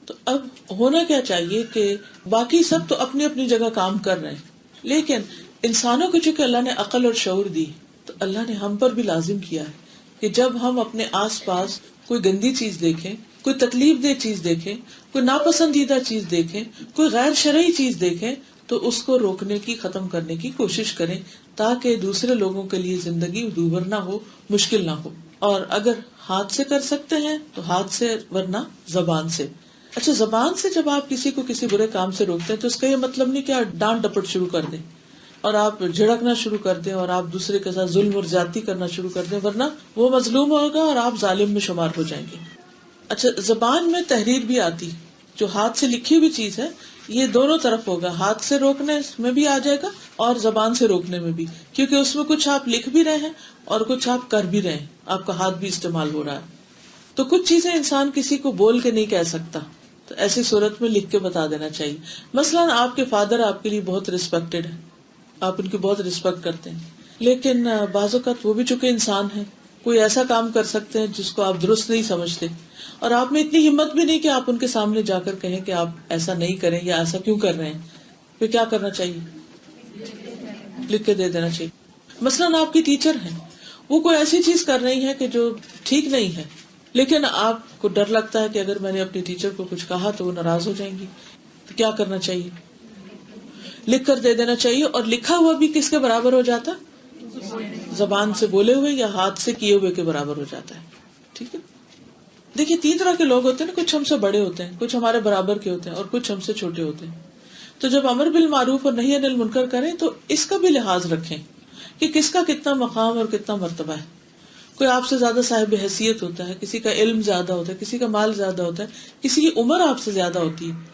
تو اب ہونا کیا چاہیے کہ باقی سب تو اپنی اپنی جگہ کام کر رہے ہیں، لیکن انسانوں کو چونکہ اللہ نے عقل اور شعور دی تو اللہ نے ہم پر بھی لازم کیا ہے کہ جب ہم اپنے آس پاس کوئی گندی چیز دیکھیں، کوئی تکلیف دہ چیز دیکھیں، کوئی ناپسندیدہ چیز دیکھیں، کوئی غیر شرعی چیز دیکھیں تو اس کو روکنے کی، ختم کرنے کی کوشش کریں تاکہ دوسرے لوگوں کے لیے زندگی دوبھر نہ ہو، مشکل نہ ہو. اور اگر ہاتھ سے کر سکتے ہیں تو ہاتھ سے، ورنہ زبان سے. اچھا، زبان سے جب آپ کسی کو کسی برے کام سے روکتے ہیں تو اس کا یہ مطلب نہیں کہ آپ ڈانٹ ڈپٹ شروع کر دیں اور آپ جھڑکنا شروع کر دیں اور آپ دوسرے کے ساتھ ظلم اور زیادتی کرنا شروع کر دیں، ورنہ وہ مظلوم ہوگا اور آپ ظالم میں شمار ہو جائیں گے. اچھا، زبان میں تحریر بھی آتی، جو ہاتھ سے لکھی ہوئی چیز ہے یہ دونوں طرف ہوگا، ہاتھ سے روکنے میں بھی آ جائے گا اور زبان سے روکنے میں بھی، کیونکہ اس میں کچھ آپ لکھ بھی رہے ہیں اور کچھ آپ کر بھی رہے ہیں، آپ کا ہاتھ بھی استعمال ہو رہا ہے. تو کچھ چیزیں انسان کسی کو بول کے نہیں کہہ سکتا، تو ایسی صورت میں لکھ کے بتا دینا چاہیے. مثلاً آپ کے فادر آپ کے لیے بہت ریسپیکٹڈ ہے، آپ ان کی بہت ریسپیکٹ کرتے ہیں، لیکن بعض اوقات وہ بھی چونکہ انسان ہیں کوئی ایسا کام کر سکتے ہیں جس کو آپ درست نہیں سمجھتے، اور آپ میں اتنی ہمت بھی نہیں کہ آپ ان کے سامنے جا کر کہیں کہ آپ ایسا نہیں کریں یا ایسا کیوں کر رہے ہیں، پھر کیا کرنا چاہیے؟ لکھ کے دے دینا چاہیے. مثلاً آپ کی ٹیچر ہیں، وہ کوئی ایسی چیز کر رہی ہے کہ جو ٹھیک نہیں ہے، لیکن آپ کو ڈر لگتا ہے کہ اگر میں نے اپنی ٹیچر کو کچھ کہا تو وہ ناراض ہو جائیں گی، تو کیا کرنا چاہیے؟ لکھ کر دے دینا چاہیے. اور لکھا ہوا بھی کس کے برابر ہو جاتا؟ زبان سے بولے ہوئے یا ہاتھ سے کیے ہوئے کے برابر ہو جاتا ہے. ٹھیک ہے. دیکھیے 3 طرح کے لوگ ہوتے ہیں نا، کچھ ہم سے بڑے ہوتے ہیں، کچھ ہمارے برابر کے ہوتے ہیں، اور کچھ ہم سے چھوٹے ہوتے ہیں. تو جب امر بالمعروف اور نہی عن المنکر کریں تو اس کا بھی لحاظ رکھیں کہ کس کا کتنا مقام اور کتنا مرتبہ ہے. کوئی آپ سے زیادہ صاحب حیثیت ہوتا ہے، کسی کا علم زیادہ ہوتا ہے، کسی کا مال زیادہ ہوتا ہے، کسی کی عمر آپ سے زیادہ ہوتی ہے.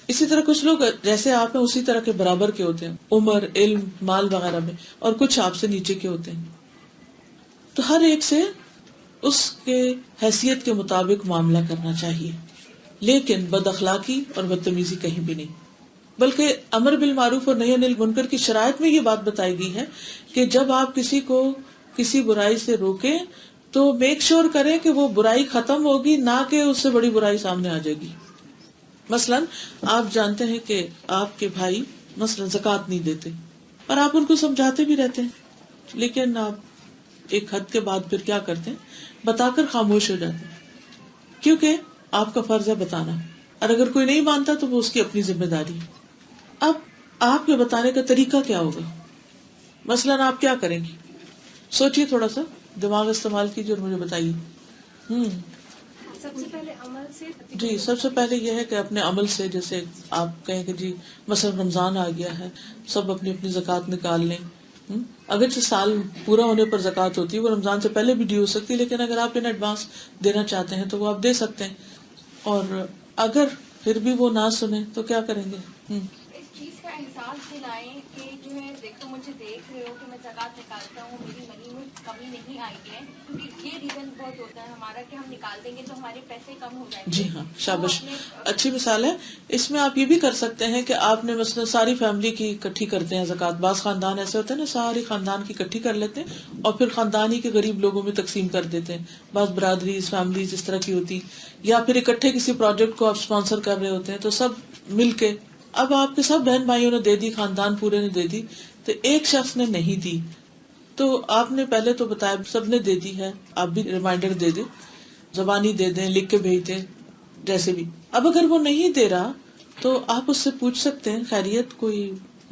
اسی طرح کچھ لوگ جیسے آپ ہیں اسی طرح کے برابر کے ہوتے ہیں عمر، علم، مال وغیرہ میں، اور کچھ آپ سے نیچے کے ہوتے ہیں. تو ہر ایک سے اس کے حیثیت کے مطابق معاملہ کرنا چاہیے، لیکن بد اخلاقی اور بدتمیزی کہیں بھی نہیں. بلکہ امر بالمعروف اور نہی عن المنکر کی شرائط میں یہ بات بتائی گئی ہے کہ جب آپ کسی کو کسی برائی سے روکیں تو میک شور کریں کہ وہ برائی ختم ہوگی، نہ کہ اس سے بڑی برائی سامنے آ جائے گی. مثلاً آپ جانتے ہیں کہ آپ کے بھائی مثلاً زکوٰۃ نہیں دیتے، اور آپ ان کو سمجھاتے بھی رہتے ہیں، لیکن آپ ایک حد کے بعد پھر کیا کرتے ہیں؟ بتا کر خاموش ہو جاتے ہیں، کیونکہ آپ کا فرض ہے بتانا، اور اگر کوئی نہیں مانتا تو وہ اس کی اپنی ذمہ داری. اب آپ کے بتانے کا طریقہ کیا ہوگا؟ مثلاً آپ کیا کریں گی؟ سوچئے، تھوڑا سا دماغ استعمال کیجیے اور مجھے بتائیے. سب سے پہلے عمل سے جی، سب سے پہلے یہ ہے کہ اپنے عمل سے، جیسے آپ کہیں کہ جی مثلا رمضان آ گیا ہے، سب اپنی اپنی زکوٰۃ نکال لیں. اگرچہ سال پورا ہونے پر زکوٰۃ ہوتی ہے، وہ رمضان سے پہلے بھی ڈیو ہو سکتی ہے، لیکن اگر آپ ان ایڈوانس دینا چاہتے ہیں تو وہ آپ دے سکتے ہیں. اور اگر پھر بھی وہ نہ سنیں تو کیا کریں گے؟ اس چیز کا احساس دلائیں کہ جو ہے دیکھو مجھے دیکھ رہے ہو کہ میں زکوٰۃ نکالتا ہوں، میری منی میں کمی نہیں آئی ہے، کیونکہ یہ ریزن بہت ہوتا ہے ہمارا کہ ہم نکال دیں گے تو ہمارے پیسے کم ہو جائیں گے. جی ہاں، شاباش، اچھی مثال ہے. اس میں آپ یہ بھی کر سکتے ہیں کہ آپ نے مثلا ساری فیملی کی اکٹھی کرتے ہیں زکوٰۃ. بعض خاندان ایسے ہوتے ہیں نا، ساری خاندان کی اکٹھی کر لیتے ہیں اور پھر خاندان ہی کے غریب لوگوں میں تقسیم کر دیتے ہیں. بعض برادریز، فیملیز اس طرح کی ہوتی، یا پھر اکٹھے کسی پروجیکٹ کو آپ اسپانسر کر رہے ہوتے ہیں تو سب مل کے. اب آپ کے سب بہن بھائیوں نے دے دی، خاندان پورے نے دے دی، تو ایک شخص نے نہیں دی، تو آپ نے پہلے تو بتایا سب نے دے دی ہے، آپ بھی ریمائنڈر دے دیں، زبانی دے دیں، لکھ کے بھیج دیں، جیسے بھی. اب اگر وہ نہیں دے رہا تو آپ اس سے پوچھ سکتے ہیں، خیریت کوئی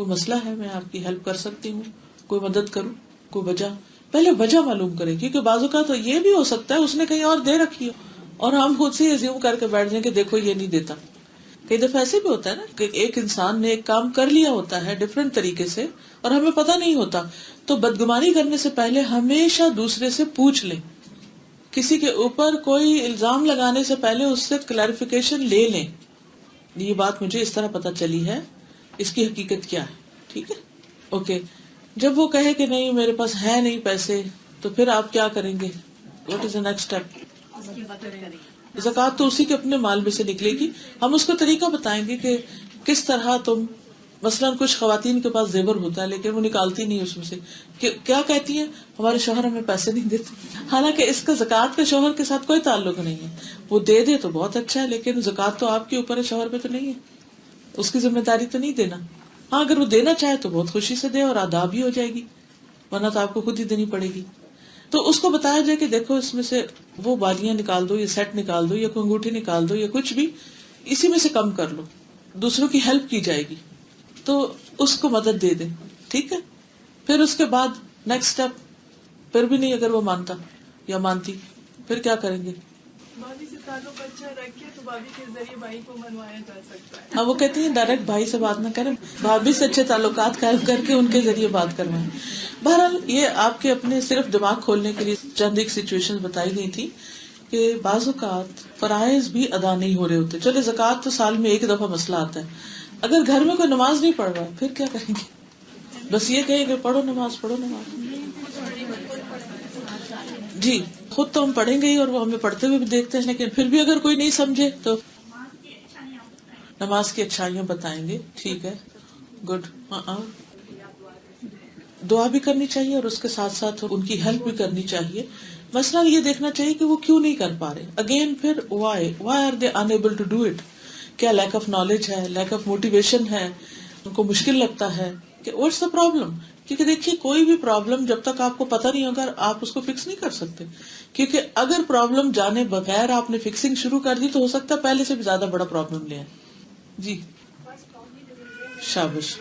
مسئلہ ہے، میں آپ کی ہیلپ کر سکتی ہوں، کوئی مدد کروں، کوئی وجہ. پہلے وجہ معلوم کریں، کیونکہ بعض اوقات تو یہ بھی ہو سکتا ہے اس نے کہیں اور دے رکھی ہو اور ہم خود سے ایزیوم کر کے بیٹھ جائیں کہ دیکھو یہ نہیں دیتا. کئی دفعہ ایسے بھی ہوتا ہے نا کہ ایک انسان نے ایک کام کر لیا ہوتا ہے ڈفرینٹ طریقے سے اور ہمیں پتہ نہیں ہوتا. تو بدگمانی کرنے سے پہلے ہمیشہ دوسرے سے پوچھ لیں، کسی کے اوپر کوئی الزام لگانے سے پہلے اس سے کلیریفیکیشن لے لیں، یہ بات مجھے اس طرح پتہ چلی ہے، اس کی حقیقت کیا ہے. ٹھیک ہے، اوکے. جب وہ کہے کہ نہیں میرے پاس ہے نہیں پیسے، تو پھر آپ کیا کریں گے؟ What is the next step? زکوٰۃ تو اسی کے اپنے مال میں سے نکلے گی. ہم اس کو طریقہ بتائیں گے کہ کس طرح تم، مثلاً کچھ خواتین کے پاس زیور ہوتا ہے لیکن وہ نکالتی نہیں اس میں سے، کیا کہتی ہیں؟ ہمارے شوہر ہمیں پیسے نہیں دیتے. حالانکہ اس کا زکوٰۃ کا شوہر کے ساتھ کوئی تعلق نہیں ہے. وہ دے دے تو بہت اچھا ہے، لیکن زکوٰۃ تو آپ کے اوپر ہے، شوہر پہ تو نہیں ہے، اس کی ذمہ داری تو نہیں دینا. ہاں اگر وہ دینا چاہے تو بہت خوشی سے دے اور ادا بھی ہو جائے گی، ورنہ تو آپ کو خود ہی دینی پڑے گی. تو اس کو بتایا جائے کہ دیکھو اس میں سے وہ بالیاں نکال دو، یا سیٹ نکال دو، یا کوئی انگوٹھی نکال دو، یا کچھ بھی، اسی میں سے کم کر لو. دوسروں کی ہیلپ کی جائے گی تو اس کو مدد دے دیں. ٹھیک ہے. پھر اس کے بعد نیکسٹ اسٹیپ، پھر بھی نہیں اگر وہ مانتا یا مانتی، پھر کیا کریں گے؟ بھابھی سے تعلق اچھا رکھے تو بھابھی کے ذریعے بھائی کو منوایا جا سکتا ہے. ہاں، وہ کہتی ہیں ڈائریکٹ بھائی سے بات نہ کریں، بھابھی سے اچھے تعلقات قائم کر کے ان کے ذریعے بات کروائیں. بہرحال یہ آپ کے اپنے صرف دماغ کھولنے کے لیے چند ایک سچویشن بتائی گئی تھی کہ بعض اوقات فرائض بھی ادا نہیں ہو رہے ہوتے. چلے زکوٰۃ تو سال میں ایک دفعہ مسئلہ آتا ہے، اگر گھر میں کوئی نماز نہیں پڑھ رہا پھر کیا کریں گے؟ بس یہ کہیں کہ پڑھو نماز، پڑھو نماز. جی خود تو ہم پڑھیں گے ہی اور وہ ہمیں پڑھتے ہوئے بھی دیکھتے ہیں، لیکن پھر بھی اگر کوئی نہیں سمجھے تو نماز کی اچھائیاں بتائیں گے. ٹھیک ہے، گڈ. ہاں دعا بھی کرنی چاہیے اور اس کے ساتھ ساتھ ان کی ہیلپ بھی کرنی چاہیے. مثلا یہ دیکھنا چاہیے کہ وہ کیوں نہیں کر پا رہے. اگین پھر why are they enable to do it. کیا لیک آف نالج ہے, لیک آف موٹیویشن ہے, ان کو مشکل لگتا ہے کہ واٹس دا پرابلم. کیونکہ دیکھیے کوئی بھی پرابلم جب تک آپ کو پتہ نہیں ہوگا آپ اس کو فکس نہیں کر سکتے. کیونکہ اگر پرابلم جانے بغیر آپ نے فکسنگ شروع کر دی تو ہو سکتا ہے پہلے سے بھی زیادہ بڑا پرابلم لے آئیں. جی شابش.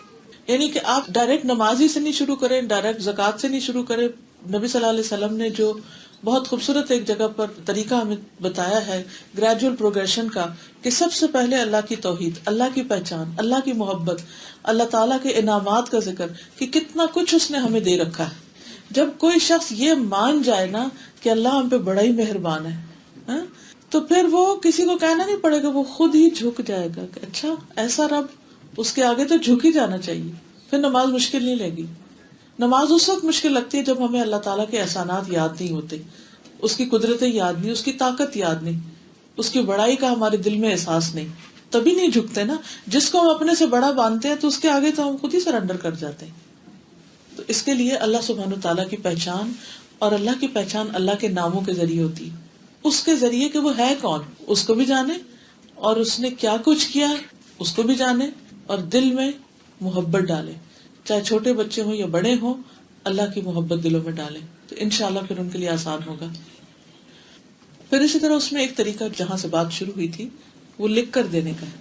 یعنی کہ آپ ڈائریکٹ نماز ہی سے نہیں شروع کریں, ڈائریکٹ زکوٰۃ سے نہیں شروع کریں. نبی صلی اللہ علیہ وسلم نے جو بہت خوبصورت ایک جگہ پر طریقہ ہمیں بتایا ہے گریجول پروگریشن کا, کہ سب سے پہلے اللہ کی توحید, اللہ کی پہچان, اللہ کی محبت, اللہ تعالیٰ کے انعامات کا ذکر کہ کتنا کچھ اس نے ہمیں دے رکھا ہے. جب کوئی شخص یہ مان جائے نا کہ اللہ ہم پہ بڑا ہی مہربان ہے, تو پھر وہ کسی کو کہنا نہیں پڑے گا, وہ خود ہی جھک جائے گا کہ اچھا ایسا رب, اس کے آگے تو جھک ہی جانا چاہیے. پھر نماز مشکل نہیں لگی. نماز اس وقت مشکل لگتی ہے جب ہمیں اللہ تعالیٰ کے احسانات یاد نہیں ہوتے, اس کی قدرتیں یاد نہیں, اس کی طاقت یاد نہیں, اس کی بڑائی کا ہمارے دل میں احساس نہیں, تبھی نہیں جھکتے نا. جس کو ہم اپنے سے بڑا مانتے ہیں تو اس کے آگے تو ہم خود ہی سرنڈر کر جاتے ہیں. تو اس کے لیے اللہ سبحانہ تعالیٰ کی پہچان, اور اللہ کی پہچان اللہ کے ناموں کے ذریعے ہوتی ہے. اس کے ذریعے کہ وہ ہے کون اس کو بھی جانے, اور اس نے کیا کچھ کیا اس کو بھی جانے, اور دل میں محبت ڈالے. چاہے چھوٹے بچے ہوں یا بڑے ہوں, اللہ کی محبت دلوں میں ڈالیں تو انشاءاللہ پھر ان کے لیے آسان ہوگا. پھر اسی طرح اس میں ایک طریقہ جہاں سے بات شروع ہوئی تھی وہ لکھ کر دینے کا ہے.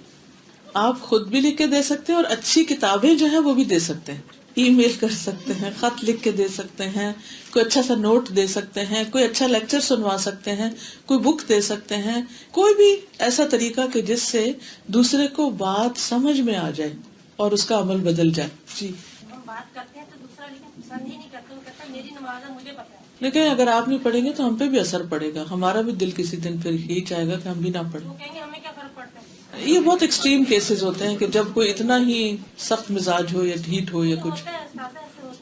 آپ خود بھی لکھ کے دے سکتے ہیں اور اچھی کتابیں جو ہیں وہ بھی دے سکتے ہیں. ای میل کر سکتے ہیں, خط لکھ کے دے سکتے ہیں, کوئی اچھا سا نوٹ دے سکتے ہیں, کوئی اچھا لیکچر سنوا سکتے ہیں, کوئی بک دے سکتے ہیں, کوئی بھی ایسا طریقہ کہ جس سے دوسرے کو بات سمجھ میں آ جائے اور اس کا عمل بدل جائے. جی ہم بات کرتے ہیں تو دوسرا لیکن پسند ہی نہیں کرتے, وہ کہتا ہے میری نماز ہے مجھے پتا ہے. لیکن اگر آپ نہیں پڑھیں گے تو ہم پہ بھی اثر پڑے گا, ہمارا بھی دل کسی دن پھر یہی چاہے گا کہ ہم بھی نہ پڑھیں. وہ کہیں گے ہمیں کیا فرق پڑتا ہے. یہ بہت ایکسٹریم کیسز ہوتے ہیں کہ جب کوئی اتنا ہی سخت مزاج ہو یا ڈھیٹ ہو یا کچھ,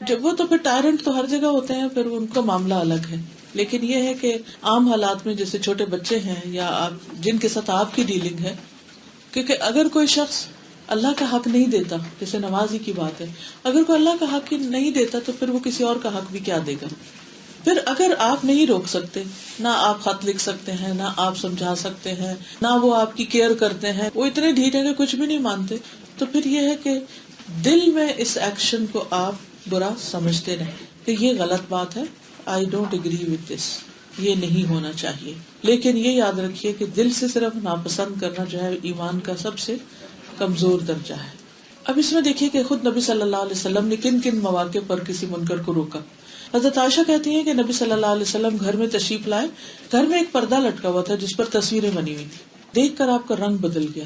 جب وہ تو پھر ٹائرنٹ تو ہر جگہ ہوتے ہیں, پھر ان کا معاملہ الگ ہے. لیکن یہ ہے کہ عام حالات میں جیسے چھوٹے بچے ہیں یا آپ جن کے ساتھ آپ کی ڈیلنگ ہے, کیونکہ اگر کوئی شخص اللہ کا حق نہیں دیتا, جیسے نماز ہی کی بات ہے, اگر کوئی اللہ کا حق ہی نہیں دیتا تو پھر وہ کسی اور کا حق بھی کیا دے گا. پھر اگر آپ نہیں روک سکتے, نہ آپ خط لکھ سکتے ہیں, نہ آپ سمجھا سکتے ہیں, نہ وہ آپ کی کیئر کرتے ہیں, وہ اتنے ڈھیٹ ہیں کہ کچھ بھی نہیں مانتے, تو پھر یہ ہے کہ دل میں اس ایکشن کو آپ برا سمجھتے رہیں کہ یہ غلط بات ہے, I don't agree with this, یہ نہیں ہونا چاہیے. لیکن یہ یاد رکھیے کہ دل سے صرف ناپسند کرنا جو ہے ایمان کا سب سے کمزور درجہ ہے. اب اس میں دیکھیے کہ خود نبی صلی اللہ علیہ وسلم نے کن کن مواقع پر کسی منکر کو روکا. حضرت عائشہ کہتی ہیں کہ نبی صلی اللہ علیہ وسلم گھر میں تشریف لائے, گھر میں ایک پردہ لٹکا ہوا تھا جس پر تصویریں بنی ہوئی تھی. دیکھ کر آپ کا رنگ بدل گیا,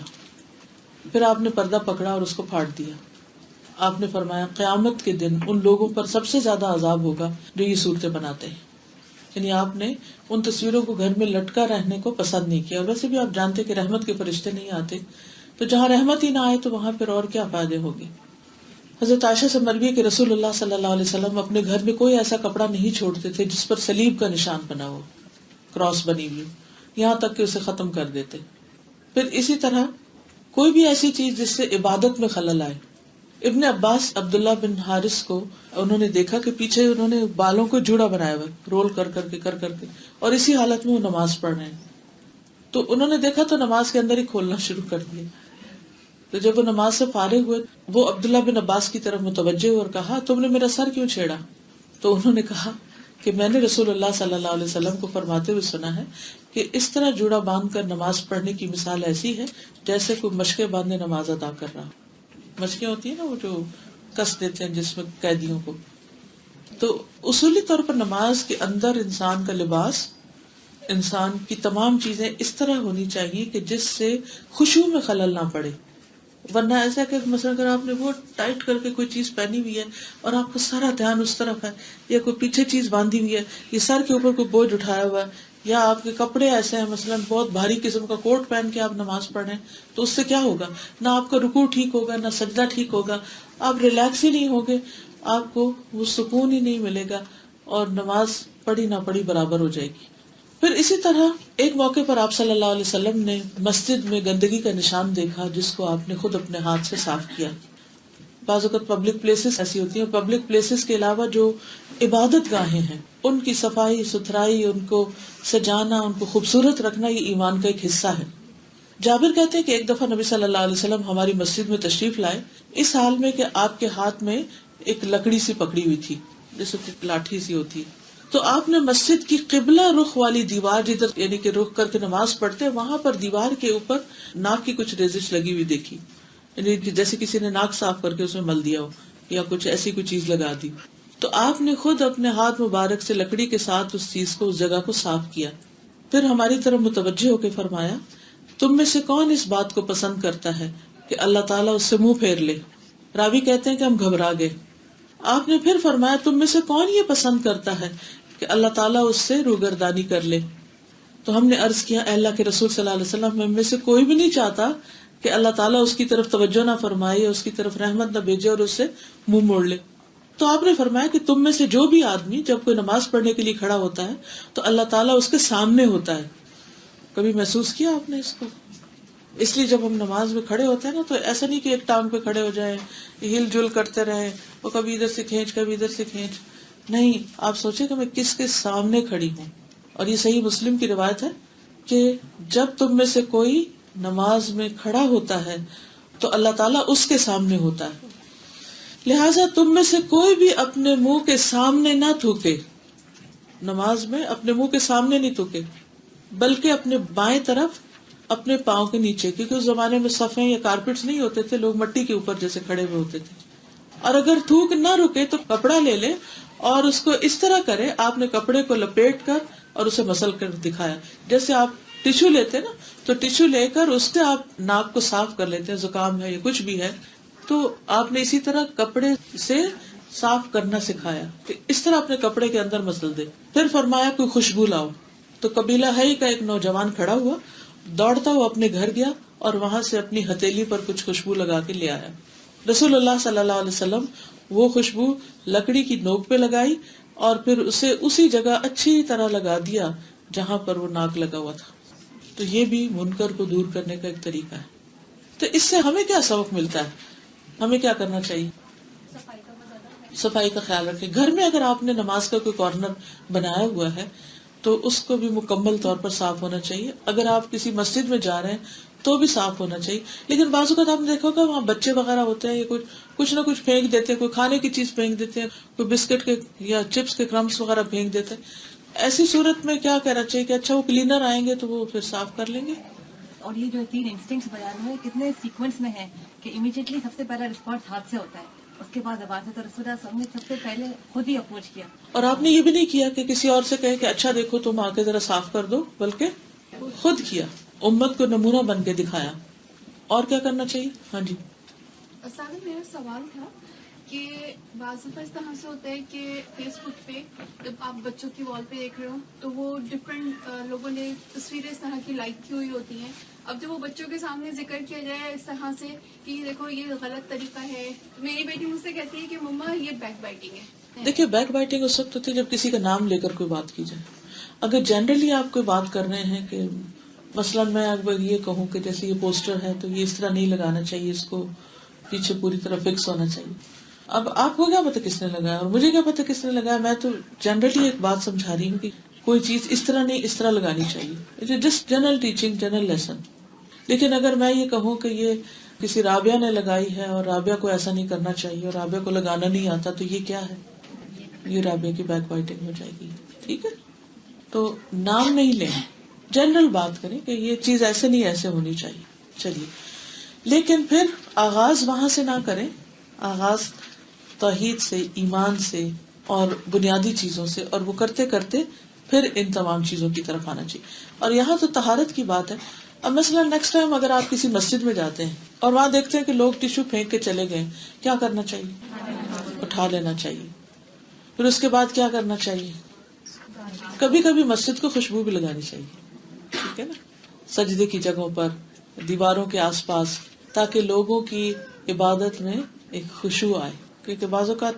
پھر آپ نے پردہ پکڑا اور اس کو پھاڑ دیا. آپ نے فرمایا قیامت کے دن ان لوگوں پر سب سے زیادہ عذاب ہوگا جو یہ صورتیں بناتے ہیں. یعنی آپ نے ان تصویروں کو گھر میں لٹکا رہنے کو پسند نہیں کیا. ویسے بھی آپ جانتے کہ رحمت کے فرشتے نہیں آتے, تو جہاں رحمت ہی نہ آئے تو وہاں پھر اور کیا فائدے ہوگے. حضرت عائشہ سے مروی ہے کہ رسول اللہ صلی اللہ علیہ وسلم اپنے گھر میں کوئی ایسا کپڑا نہیں چھوڑتے تھے جس پر صلیب کا نشان بنا ہو, کراس بنی ہوئی, یہاں تک کہ اسے ختم کر دیتے. پھر اسی طرح کوئی بھی ایسی چیز جس سے عبادت میں خلل آئے. ابن عباس عبداللہ بن حارث کو انہوں نے دیکھا کہ پیچھے انہوں نے بالوں کو جوڑا بنایا ہوا, رول کر کر کے, اور اسی حالت میں وہ نماز پڑھ رہے ہیں. تو انہوں نے دیکھا تو نماز کے اندر ہی کھولنا شروع کر دیا. تو جب وہ نماز سے فارغ ہوئے, وہ عبداللہ بن عباس کی طرف متوجہ ہوئے اور کہا تم نے میرا سر کیوں چھیڑا؟ تو انہوں نے کہا کہ میں نے رسول اللہ صلی اللہ علیہ وسلم کو فرماتے ہوئے سنا ہے کہ اس طرح جوڑا باندھ کر نماز پڑھنے کی مثال ایسی ہے جیسے کوئی مشقیں باندھے نماز ادا کر رہا. مشقیں ہوتی ہیں نا وہ جو کس دیتے ہیں جس میں قیدیوں کو. تو اصولی طور پر نماز کے اندر انسان کا لباس, انسان کی تمام چیزیں اس طرح ہونی چاہیے کہ جس سے خشوع میں خلل نہ پڑے. ورنہ ایسا کہ مثلا اگر آپ نے وہ ٹائٹ کر کے کوئی چیز پہنی ہوئی ہے اور آپ کا سارا دھیان اس طرف ہے, یا کوئی پیچھے چیز باندھی ہوئی ہے, یہ سر کے اوپر کوئی بوجھ اٹھایا ہوا ہے, یا آپ کے کپڑے ایسے ہیں مثلا بہت بھاری قسم کا کوٹ پہن کے آپ نماز پڑھ رہے ہیں, تو اس سے کیا ہوگا؟ نہ آپ کا رکوع ٹھیک ہوگا, نہ سجدہ ٹھیک ہوگا, آپ ریلیکس ہی نہیں ہوگے, آپ کو وہ سکون ہی نہیں ملے گا, اور نماز پڑھی نہ پڑھی برابر ہو جائے گی. پھر اسی طرح ایک موقع پر آپ صلی اللہ علیہ وسلم نے مسجد میں گندگی کا نشان دیکھا جس کو آپ نے خود اپنے ہاتھ سے صاف کیا. بعض اوقات پبلک پلیسز ایسی ہوتی ہیں، پبلک پلیسز کے علاوہ جو عبادت گاہیں ہیں ان کی صفائی ستھرائی، ان کو سجانا، ان کو خوبصورت رکھنا، یہ ایمان کا ایک حصہ ہے۔ جابر کہتے ہیں کہ ایک دفعہ نبی صلی اللہ علیہ وسلم ہماری مسجد میں تشریف لائے، اس حال میں کہ آپ کے ہاتھ میں ایک لکڑی سی پکڑی ہوئی تھی جیسے لاٹھی سی ہوتی، تو آپ نے مسجد کی قبلہ رخ والی دیوار، جدھر یعنی کہ رخ کر کے نماز پڑھتے، وہاں پر دیوار کے اوپر ناک کی کچھ ریزش لگی ہوئی دیکھی، یعنی جیسے کسی نے ناک صاف کر کے اس میں مل دیا ہو یا کچھ ایسی کوئی چیز لگا دی۔ تو آپ نے خود اپنے ہاتھ مبارک سے لکڑی کے ساتھ اس چیز کو، اس جگہ کو صاف کیا، پھر ہماری طرف متوجہ ہو کے فرمایا، تم میں سے کون اس بات کو پسند کرتا ہے کہ اللہ تعالیٰ اس سے منہ پھیر لے؟ راوی کہتے ہیں کہ ہم گھبرا گئے۔ آپ نے پھر فرمایا، تم میں سے کون یہ پسند کرتا ہے کہ اللہ تعالیٰ اس سے روگردانی کر لے؟ تو ہم نے عرض کیا، اے اللہ کے رسول صلی اللہ علیہ وسلم، ہم میں سے کوئی بھی نہیں چاہتا کہ اللہ تعالیٰ اس کی طرف توجہ نہ فرمائے، اس کی طرف رحمت نہ بھیجے اور اس سے منہ موڑ لے۔ تو آپ نے فرمایا کہ تم میں سے جو بھی آدمی جب کوئی نماز پڑھنے کے لیے کھڑا ہوتا ہے تو اللہ تعالیٰ اس کے سامنے ہوتا ہے۔ کبھی محسوس کیا آپ نے اس کو؟ اس لیے جب ہم نماز میں کھڑے ہوتے ہیں نا، تو ایسا نہیں کہ ایک ٹانگ پہ کھڑے ہو جائیں، ہل جل کرتے رہیں، وہ کبھی ادھر سے کھینچ کبھی ادھر سے کھینچ، نہیں، آپ سوچیں کہ میں کس کے سامنے کھڑی ہوں۔ اور یہ صحیح مسلم کی روایت ہے کہ جب تم میں سے کوئی نماز میں کھڑا ہوتا ہے تو اللہ تعالیٰ اس کے سامنے ہوتا ہے، لہٰذا تم میں سے کوئی بھی اپنے منہ کے سامنے نہ تھوکے، نماز میں اپنے منہ کے سامنے نہیں تھوکے، بلکہ اپنے بائیں طرف اپنے پاؤں کے نیچے، کیونکہ اس زمانے میں صفیں یا کارپیٹس نہیں ہوتے تھے، لوگ مٹی کے اوپر جیسے کھڑے ہوئے ہوتے تھے۔ اور اگر تھوک نہ رکے تو کپڑا لے لے اور اس کو اس طرح کرے، آپ نے کپڑے کو لپیٹ کر اور اسے مسل کر دکھایا، جیسے آپ ٹیشو لیتے نا، تو ٹیشو لے کر اس سے آپ ناک کو صاف کر لیتے ہیں، زکام ہے یا کچھ بھی ہے، تو آپ نے اسی طرح کپڑے سے صاف کرنا سکھایا کہ اس طرح اپنے کپڑے کے اندر مسل دے۔ پھر فرمایا کوئی خوشبو لاؤ، تو قبیلہ ہی کا ایک نوجوان کھڑا ہوا، دوڑتا ہوا اپنے گھر گیا اور وہاں سے اپنی ہتھیلی پر کچھ خوشبو لگا کے لے آیا۔ رسول اللہ صلی اللہ علیہ وسلم وہ خوشبو لکڑی کی نوک پہ لگائی اور پھر اسے اسی جگہ اچھی طرح لگا دیا جہاں پر وہ ناک لگا ہوا تھا۔ تو یہ بھی منکر کو دور کرنے کا ایک طریقہ ہے۔ تو اس سے ہمیں کیا سبق ملتا ہے؟ ہمیں کیا کرنا چاہیے؟ صفائی کا خیال رکھیں۔ گھر میں اگر آپ نے نماز کا کوئی کارنر بنایا ہوا ہے تو اس کو بھی مکمل طور پر صاف ہونا چاہیے۔ اگر آپ کسی مسجد میں جا رہے ہیں تو بھی صاف ہونا چاہیے۔ لیکن بعض اوقات آپ نے دیکھا ہوگا وہاں بچے وغیرہ ہوتے ہیں، یا کچھ نہ کچھ پھینک دیتے ہیں، کوئی کھانے کی چیز پھینک دیتے ہیں، کوئی بسکٹ کے یا چپس کے کرمس وغیرہ پھینک دیتے ہیں۔ ایسی صورت میں کیا کہنا چاہیے کہ اچھا وہ کلینر آئیں گے تو وہ پھر صاف کر لیں گے۔ اور یہ جو 3 انسٹنکٹس بیان ہوئے کتنے سیکوینس میں ہیں کہ امیڈیٹلی سب سے پہلا رسپانس ہاتھ سے ہوتا ہے، اس کے بعد زبان سے، تو رسول اللہ صلی اللہ علیہ وسلم نے سب سے پہلے خود ہی اپروچ کیا۔ اور آپ نے یہ بھی نہیں کیا کہ کسی اور سے کہے کہ اچھا دیکھو تم آ کے ذرا صاف کر دو، بلکہ خود کیا، امت کو نمونہ بن کے دکھایا۔ اور کیا کرنا چاہیے؟ ہاں جی، اساتذہ میرا سوال تھا کہ بعض دفعہ اس طرح سے ہوتا ہے کہ فیس بک پہ جب آپ بچوں کی وال پہ دیکھ رہے ہو تو وہ ڈفرینٹ لوگوں نے تصویریں اس طرح کی لائک کی ہوئی ہوتی ہیں۔ اب جب وہ بچوں کے سامنے ذکر کیا جائے اس طرح سے کہ دیکھو یہ غلط طریقہ ہے، میری بیٹی مجھ سے کہتی ہے کہ مما یہ بیک بائٹنگ ہے۔ دیکھیے بیک بائٹنگ اس وقت ہوتی ہے جب کسی کا نام لے کر کوئی بات کی جائے۔ اگر جنرلی آپ کوئی بات کر رہے ہیں کہ مثلاً میں اگر یہ کہوں کہ جیسے یہ پوسٹر ہے تو یہ اس طرح نہیں لگانا چاہیے، اس کو پیچھے پوری طرح فکس ہونا چاہیے۔ اب آپ کو کیا پتا کس نے لگایا اور مجھے کیا پتا کس نے لگایا، میں تو جنرلی ایک بات سمجھا رہی ہوں کہ کوئی چیز اس طرح نہیں اس طرح لگانی چاہیے، just general teaching, general lesson. لیکن اگر میں یہ کہوں کہ یہ کسی رابعہ نے لگائی ہے اور رابعہ کو ایسا نہیں کرنا چاہیے اور رابعہ کو لگانا نہیں آتا، تو یہ کیا ہے؟ یہ رابعہ کی بیک بائٹنگ ہو جائے گی۔ ٹھیک ہے، تو نام نہیں لیں، جنرل بات کریں کہ یہ چیز ایسے نہیں ایسے ہونی چاہیے۔ چلیے، لیکن پھر آغاز وہاں سے نہ کریں، آغاز توحید سے، ایمان سے اور بنیادی چیزوں سے، اور وہ کرتے کرتے پھر ان تمام چیزوں کی طرف آنا چاہیے۔ اور یہاں تو طہارت کی بات ہے۔ اب مثلا نیکسٹ ٹائم اگر آپ کسی مسجد میں جاتے ہیں اور وہاں دیکھتے ہیں کہ لوگ ٹیشو پھینک کے چلے گئے، کیا کرنا چاہیے؟ اٹھا لینا چاہیے۔ پھر اس کے بعد کیا کرنا چاہیے؟ کبھی کبھی مسجد کو خوشبو بھی لگانی چاہیے، ٹھیک ہے نا، سجدے کی جگہوں پر، دیواروں کے آس پاس، تاکہ لوگوں کی عبادت میں ایک خشوع آئے۔ کیونکہ بعض اوقات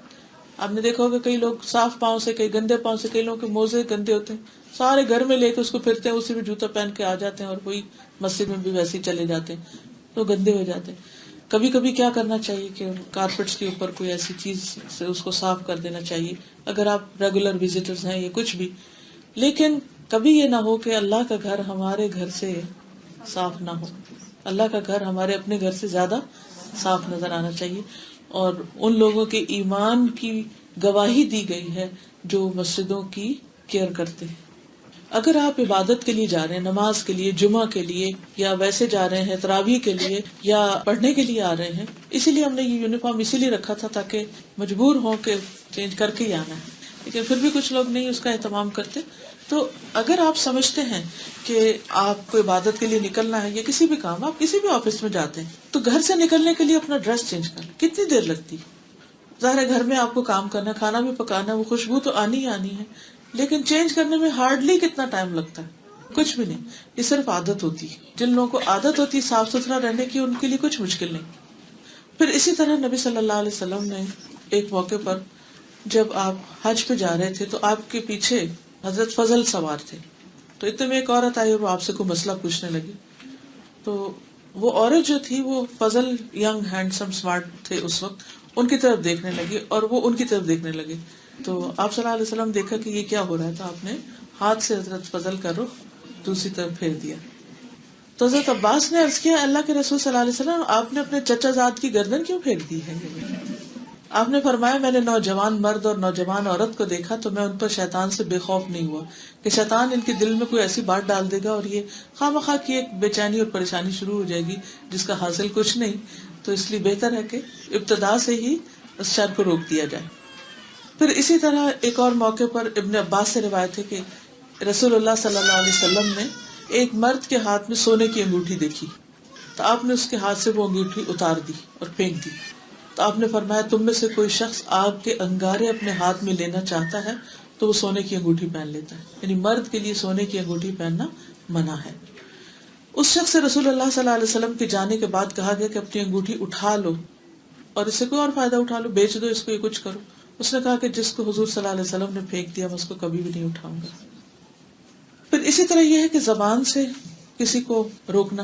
آپ نے دیکھا ہوگا کئی لوگ صاف پاؤں سے، کئی گندے پاؤں سے، کئی لوگوں کے موزے گندے ہوتے ہیں، سارے گھر میں لے کے اس کو پھرتے ہیں، اسی میں جوتا پہن کے آ جاتے ہیں اور کوئی مسجد میں بھی ویسے ہی چلے جاتے ہیں، تو گندے ہو جاتے ہیں۔ کبھی کبھی کیا کرنا چاہیے کہ کارپیٹس کے اوپر کوئی ایسی چیز سے اس کو صاف کر دینا چاہیے اگر آپ ریگولر وزٹرز ہیں یا کچھ بھی. لیکن کبھی یہ نہ ہو کہ اللہ کا گھر ہمارے گھر سے صاف نہ ہو. اللہ کا گھر ہمارے اپنے گھر سے زیادہ صاف نظر آنا چاہیے. اور ان لوگوں کے ایمان کی گواہی دی گئی ہے جو مسجدوں کی کیئر کرتے ہیں. اگر آپ عبادت کے لیے جا رہے ہیں، نماز کے لیے، جمعہ کے لیے، یا ویسے جا رہے ہیں تراویح کے لیے یا پڑھنے کے لیے آ رہے ہیں، اسی لیے ہم نے یہ یونیفارم اسی لیے رکھا تھا تاکہ مجبور ہوں کہ چینج کر کے ہی آنا ہے. لیکن پھر بھی کچھ لوگ نہیں اس کا اہتمام کرتے. تو اگر آپ سمجھتے ہیں کہ آپ کو عبادت کے لیے نکلنا ہے یا کسی بھی کام، آپ کسی بھی آفس میں جاتے ہیں، تو گھر سے نکلنے کے لیے اپنا ڈریس چینج کر لیں. کتنی دیر لگتی؟ ظاہر ہے گھر میں آپ کو کام کرنا ہے، کھانا بھی پکانا ہے، وہ خوشبو تو آنی ہی آنی ہے، لیکن چینج کرنے میں ہارڈلی کتنا ٹائم لگتا ہے؟ کچھ بھی نہیں. یہ صرف عادت ہوتی ہے. جن لوگوں کو عادت ہوتی ہے صاف ستھرا رہنے کی، ان کے لیے کچھ مشکل نہیں. پھر اسی طرح نبی صلی اللہ علیہ وسلم نے ایک موقع پر جب آپ حج پہ جا رہے تھے تو آپ کے پیچھے حضرت فضل سوار تھے. تو اتنے میں ایک عورت آئی اور وہ آپ سے کوئی مسئلہ پوچھنے لگی. تو وہ عورت جو تھی وہ فضل ینگ ہینڈسم اسمارٹ تھے اس وقت، ان کی طرف دیکھنے لگی اور وہ ان کی طرف دیکھنے لگے. تو آپ صلی اللہ علیہ وسلم دیکھا کہ یہ کیا ہو رہا ہے، تو آپ نے ہاتھ سے حضرت فضل کا رخ دوسری طرف پھیر دیا. تو حضرت عباس نے عرض کیا، اللہ کے رسول صلی اللہ علیہ وسلم آپ نے اپنے چچا زاد کی گردن کیوں پھیر دی ہے؟ آپ نے فرمایا، میں نے نوجوان مرد اور نوجوان عورت کو دیکھا تو میں ان پر شیطان سے بے خوف نہیں ہوا کہ شیطان ان کے دل میں کوئی ایسی بات ڈال دے گا اور یہ خواہ مخواہ کی ایک بے چینی اور پریشانی شروع ہو جائے گی جس کا حاصل کچھ نہیں. تو اس لیے بہتر ہے کہ ابتدا سے ہی اس شر کو روک دیا جائے. پھر اسی طرح ایک اور موقع پر ابن عباس سے روایت ہے کہ رسول اللہ صلی اللہ علیہ وسلم نے ایک مرد کے ہاتھ میں سونے کی انگوٹھی دیکھی تو آپ نے اس کے ہاتھ سے وہ انگوٹھی اتار دی اور پھینک دی. تو آپ نے فرمایا، تم میں سے کوئی شخص آگ کے انگارے اپنے ہاتھ میں لینا چاہتا ہے تو وہ سونے کی انگوٹھی پہن لیتا ہے. یعنی مرد کے لیے سونے کی انگوٹھی پہننا منع ہے. اس شخص سے رسول اللہ صلی اللہ علیہ وسلم کے جانے کے بعد کہا گیا کہ اپنی انگوٹھی اٹھا لو اور اس سے کوئی اور فائدہ اٹھا لو، بیچ دو اس کو، یہ کچھ کرو. اس نے کہا کہ جس کو حضور صلی اللہ علیہ وسلم نے پھینک دیا میں اس کو کبھی بھی نہیں اٹھاؤں گا. پھر اسی طرح یہ ہے کہ زبان سے کسی کو روکنا.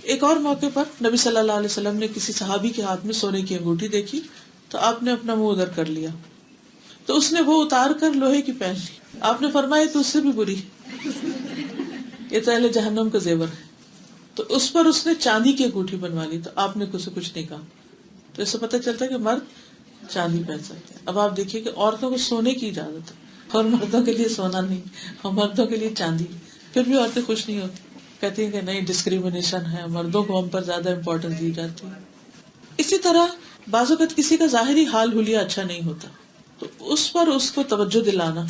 ایک اور موقع پر نبی صلی اللہ علیہ وسلم نے کسی صحابی کے ہاتھ میں سونے کی انگوٹھی دیکھی تو آپ نے اپنا منہ ادھر کر لیا تو اس نے وہ اتار کر لوہے کی پہن لی. آپ نے فرمایا تو اس سے بھی بری، یہ تو اہل جہنم کا زیور ہے. تو اس پر اس نے چاندی کی انگوٹھی بنوا لی تو آپ نے اسے کچھ نہیں کہا. تو اس سے پتہ چلتا ہے کہ مرد چاندی پہن سکتے ہیں. اب آپ دیکھیے کہ عورتوں کو سونے کی اجازت ہے اور مردوں کے لیے سونا نہیں اور مردوں کے لیے چاندی. پھر بھی عورتیں خوش نہیں ہوتی، کہتی ہیں کہ نہیں ڈسکریمنیشن ہے، مردوں کو ہم پر زیادہ امپورٹنس دی جاتی ہے. اسی طرح بعض اوقات کسی کا ظاہری حال حلیہ اچھا نہیں ہوتا تو اس پر اس کو توجہ دلانا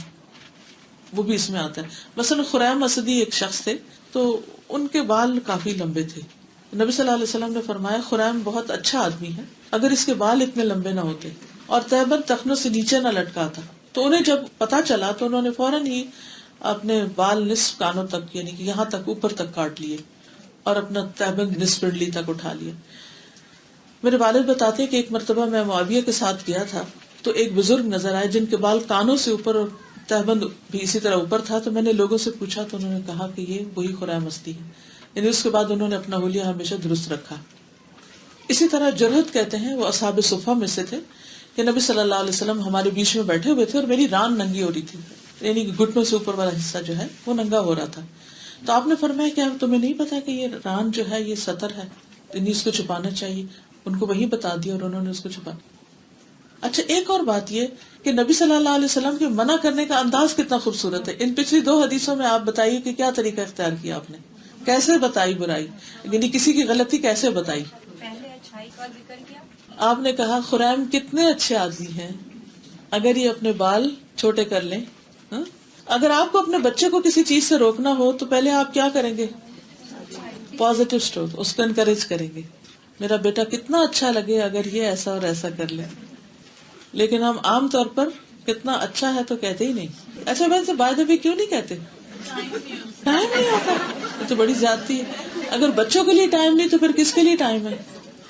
وہ بھی اس میں آتا ہے. مثلا خریم اسدی ایک شخص تھے تو ان کے بال کافی لمبے تھے. نبی صلی اللہ علیہ وسلم نے فرمایا خریم بہت اچھا آدمی ہے اگر اس کے بال اتنے لمبے نہ ہوتے اور تہبند ٹخنوں سے نیچے نہ لٹکا تھا. تو انہیں جب پتا چلا تو انہوں نے فوراً ہی اپنے بال نصف کانوں تک یعنی کہ یہاں تک اوپر تک کاٹ لیے اور اپنا تہبند نصف پنڈلی تک اٹھا لیا. میرے والد بتاتے کہ ایک مرتبہ میں معاویہ کے ساتھ گیا تھا تو ایک بزرگ نظر آئے جن کے بال کانوں سے اوپر اور تہبند بھی اسی طرح اوپر تھا. تو میں نے لوگوں سے پوچھا تو انہوں نے کہا کہ یہ وہی خریم اسدی ہے. یعنی اس کے بعد انہوں نے اپنا حلیہ ہمیشہ درست رکھا. اسی طرح جرہت کہتے ہیں، وہ اصحاب صفہ میں سے تھے کہ نبی صلی اللہ علیہ وسلم ہمارے بیچ میں بیٹھے ہوئے تھے اور میری ران ننگی ہو رہی تھی، یعنی کہ گھٹنوں سے اوپر والا حصہ جو ہے وہ ننگا ہو رہا تھا. تو آپ نے فرمایا کہ اب تمہیں نہیں پتا کہ یہ ران جو ہے یہ سطر ہے، یعنی اس کو چھپانا چاہیے. ان کو وہی بتا دیا اور انہوں نے اس کو چھپا. اچھا ایک اور بات یہ کہ نبی صلی اللہ علیہ وسلم کے منع کرنے کا انداز کتنا خوبصورت ہے. ان پچھلی 2 حدیثوں میں آپ بتائیے کہ کیا طریقہ اختیار کیا آپ نے، کیسے بتائی برائی، یعنی کسی کی غلطی کیسے بتائی. پہلے اچھائی کا ذکر کیا. آپ نے کہا خریم کتنے اچھے آدمی ہیں اگر یہ اپنے بال چھوٹے کر لیں. اگر آپ کو اپنے بچے کو کسی چیز سے روکنا ہو تو پہلے آپ کیا کریں گے؟ پازیٹیو اسٹور، اس کو انکریج کریں گے. میرا بیٹا کتنا اچھا لگے اگر یہ ایسا اور ایسا کر لے. لیکن ہم عام طور پر کتنا اچھا ہے تو کہتے ہی نہیں. اچھا ویسے بائی دا وے کیوں نہیں کہتے؟ ٹائم نہیں ہوتا. یہ تو بڑی زیادتی ہے. اگر بچوں کے لیے ٹائم نہیں تو پھر کس کے لیے ٹائم ہے؟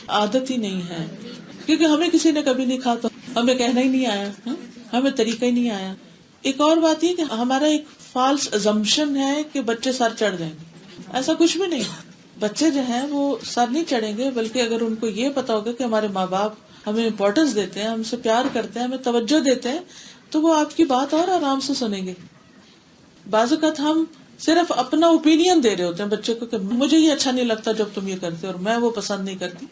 عادت ہی نہیں ہے، کیونکہ ہمیں کسی نے کبھی نہیں کہا تو ہمیں کہنا ہی نہیں آیا، ہمیں طریقہ ہی نہیں آیا. ایک اور بات یہ کہ ہمارا ایک فالس ازمپشن ہے کہ بچے سر چڑھ جائیں گے. ایسا کچھ بھی نہیں. بچے جو ہیں وہ سر نہیں چڑھیں گے، بلکہ اگر ان کو یہ پتا ہوگا کہ ہمارے ماں باپ ہمیں امپورٹینس دیتے ہیں، ہم سے پیار کرتے ہیں، ہمیں توجہ دیتے ہیں، تو وہ آپ کی بات اور آرام سے سنیں گے. بعض اوقات ہم صرف اپنا اوپینین دے رہے ہوتے ہیں بچے کو کہ مجھے یہ اچھا نہیں لگتا جب تم یہ کرتے، اور میں وہ پسند نہیں کرتی.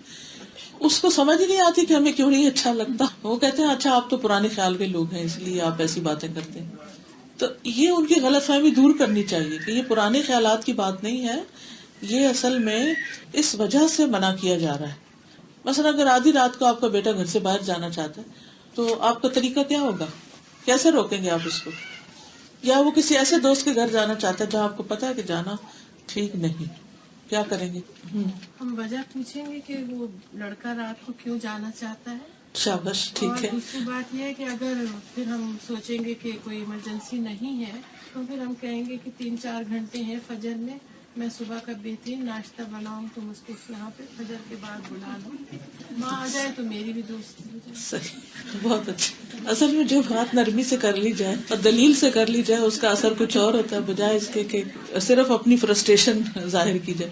اس کو سمجھ ہی نہیں آتی کہ ہمیں کیوں نہیں اچھا لگتا. وہ کہتے ہیں اچھا آپ تو پرانے خیال کے لوگ ہیں اس لیے آپ ایسی باتیں کرتے ہیں. تو یہ ان کی غلط فہمی دور کرنی چاہیے کہ یہ پرانے خیالات کی بات نہیں ہے، یہ اصل میں اس وجہ سے منع کیا جا رہا ہے. مثلا اگر آدھی رات کو آپ کا بیٹا گھر سے باہر جانا چاہتا ہے تو آپ کا طریقہ کیا ہوگا؟ کیسے روکیں گے آپ اس کو؟ یا وہ کسی ایسے دوست کے گھر جانا چاہتا ہے جہاں آپ کو پتا ہے کہ جانا ٹھیک نہیں، کیا کریں گے؟ ہم وجہ پوچھیں گے کہ وہ لڑکا رات کو کیوں جانا چاہتا ہے. شاباش، ٹھیک اور ہے. دوسری بات یہ ہے کہ اگر پھر ہم سوچیں گے کہ کوئی ایمرجنسی نہیں ہے تو پھر ہم کہیں گے کہ 3-4 گھنٹے ہیں فجر میں صبح کا بہترین ناشتہ بناؤں، تم اس کو یہاں پہ فجر کے بعد بلا لو، ماں آ جائے تو میری بھی دوستی ہو جائے. صحیح، بہت اچھا. اصل میں جو بات نرمی سے کر لی جائے اور دلیل سے کر لی جائے اس کا اثر کچھ اور ہوتا ہے بجائے اس کے کہ صرف اپنی فرسٹریشن ظاہر کی جائے.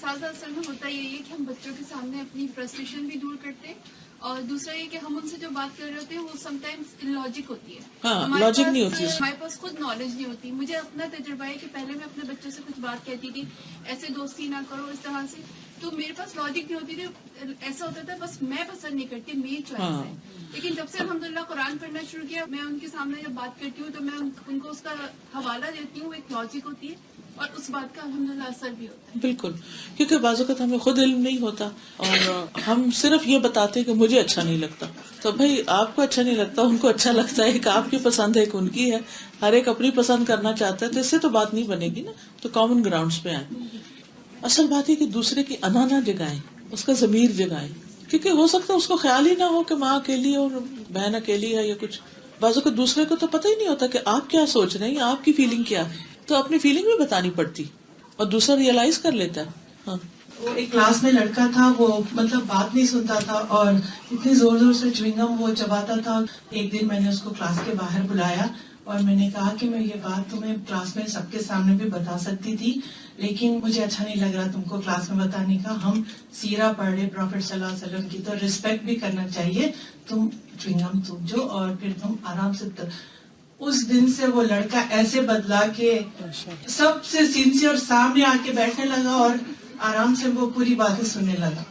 سازا اصل میں ہوتا یہی ہے کہ ہم بچوں کے سامنے اپنی فرسٹریشن بھی دور کرتے ہیں، اور دوسرا یہ کہ ہم ان سے جو بات کر رہے ہوتے ہیں وہ سم ٹائمز لاجک ہوتی ہے. ہاں، ہمارے logic پاس- نہیں ہوتی اس میں. ہمارے پاس خود نالج نہیں ہوتی. مجھے اپنا تجربہ ہے کہ پہلے میں اپنے بچوں سے کچھ بات کہتی تھی، ایسے دوستی نہ کرو اس طرح سے، تو میرے پاس لاجک نہیں ہوتی تھی. ایسا ہوتا تھا بس میں پسند نہیں کرتی، میری چوائس ہے. لیکن جب سے الحمدللہ قرآن پڑھنا شروع کیا، میں ان کے سامنے جب بات کرتی ہوں تو میں ان کو اس کا حوالہ دیتی ہوں، ایک لاجک ہوتی ہے اور اس بات کا الحمدللہ اثر بھی ہوتا ہے. بالکل، کیونکہ بعض اوقات ہمیں خود علم نہیں ہوتا اور ہم صرف یہ بتاتے کہ مجھے اچھا نہیں لگتا. تو بھائی آپ کو اچھا نہیں لگتا، ان کو اچھا لگتا ہے، ایک آپ کی پسند ہے ایک ان کی ہے، ہر ایک اپنی پسند کرنا چاہتا ہے، تو اس سے تو بات نہیں بنے گی نا. تو کامن گراؤنڈز پہ آئیں. اصل بات ہے کہ دوسرے کی انا نہ جگائیں، اس کا ضمیر جگائیں، کیونکہ ہو سکتا ہے اس کو خیال ہی نہ ہو کہ ماں اکیلی اور بہن اکیلی ہے یا کچھ. بعض اوقات دوسرے کو تو پتہ ہی نہیں ہوتا کہ آپ کیا سوچ رہے ہیں یا آپ کی فیلنگ کیا ہے، تو اپنی فیلنگ بھی بتانی پڑتی اور دوسرا ریئلائز کر لیتا ہے. ہاں، وہ ایک کلاس میں لڑکا تھا، وہ مطلب بات نہیں سنتا تھا اور اتنی زور زور سے چوئنگم وہ چباتا تھا. ایک دن میں نے اس کو کلاس کے باہر بلایا اور میں نے کہا کہ میں یہ بات تمہیں کلاس میں سب کے سامنے بھی بتا سکتی تھی، لیکن مجھے اچھا نہیں لگ رہا تم کو کلاس میں بتانے کا. ہم سیرہ پڑھ رہے پروفیٹ صلی اللہ علیہ وسلم کی، تو ریسپیکٹ بھی کرنا چاہیے. تم چوئنگم تھوکو اور پھر تم آرام سے. اس دن سے وہ لڑکا ایسے بدلا کہ سب سے سینسیئر سامنے آ کے بیٹھنے لگا اور آرام سے وہ پوری باتیں سننے لگا.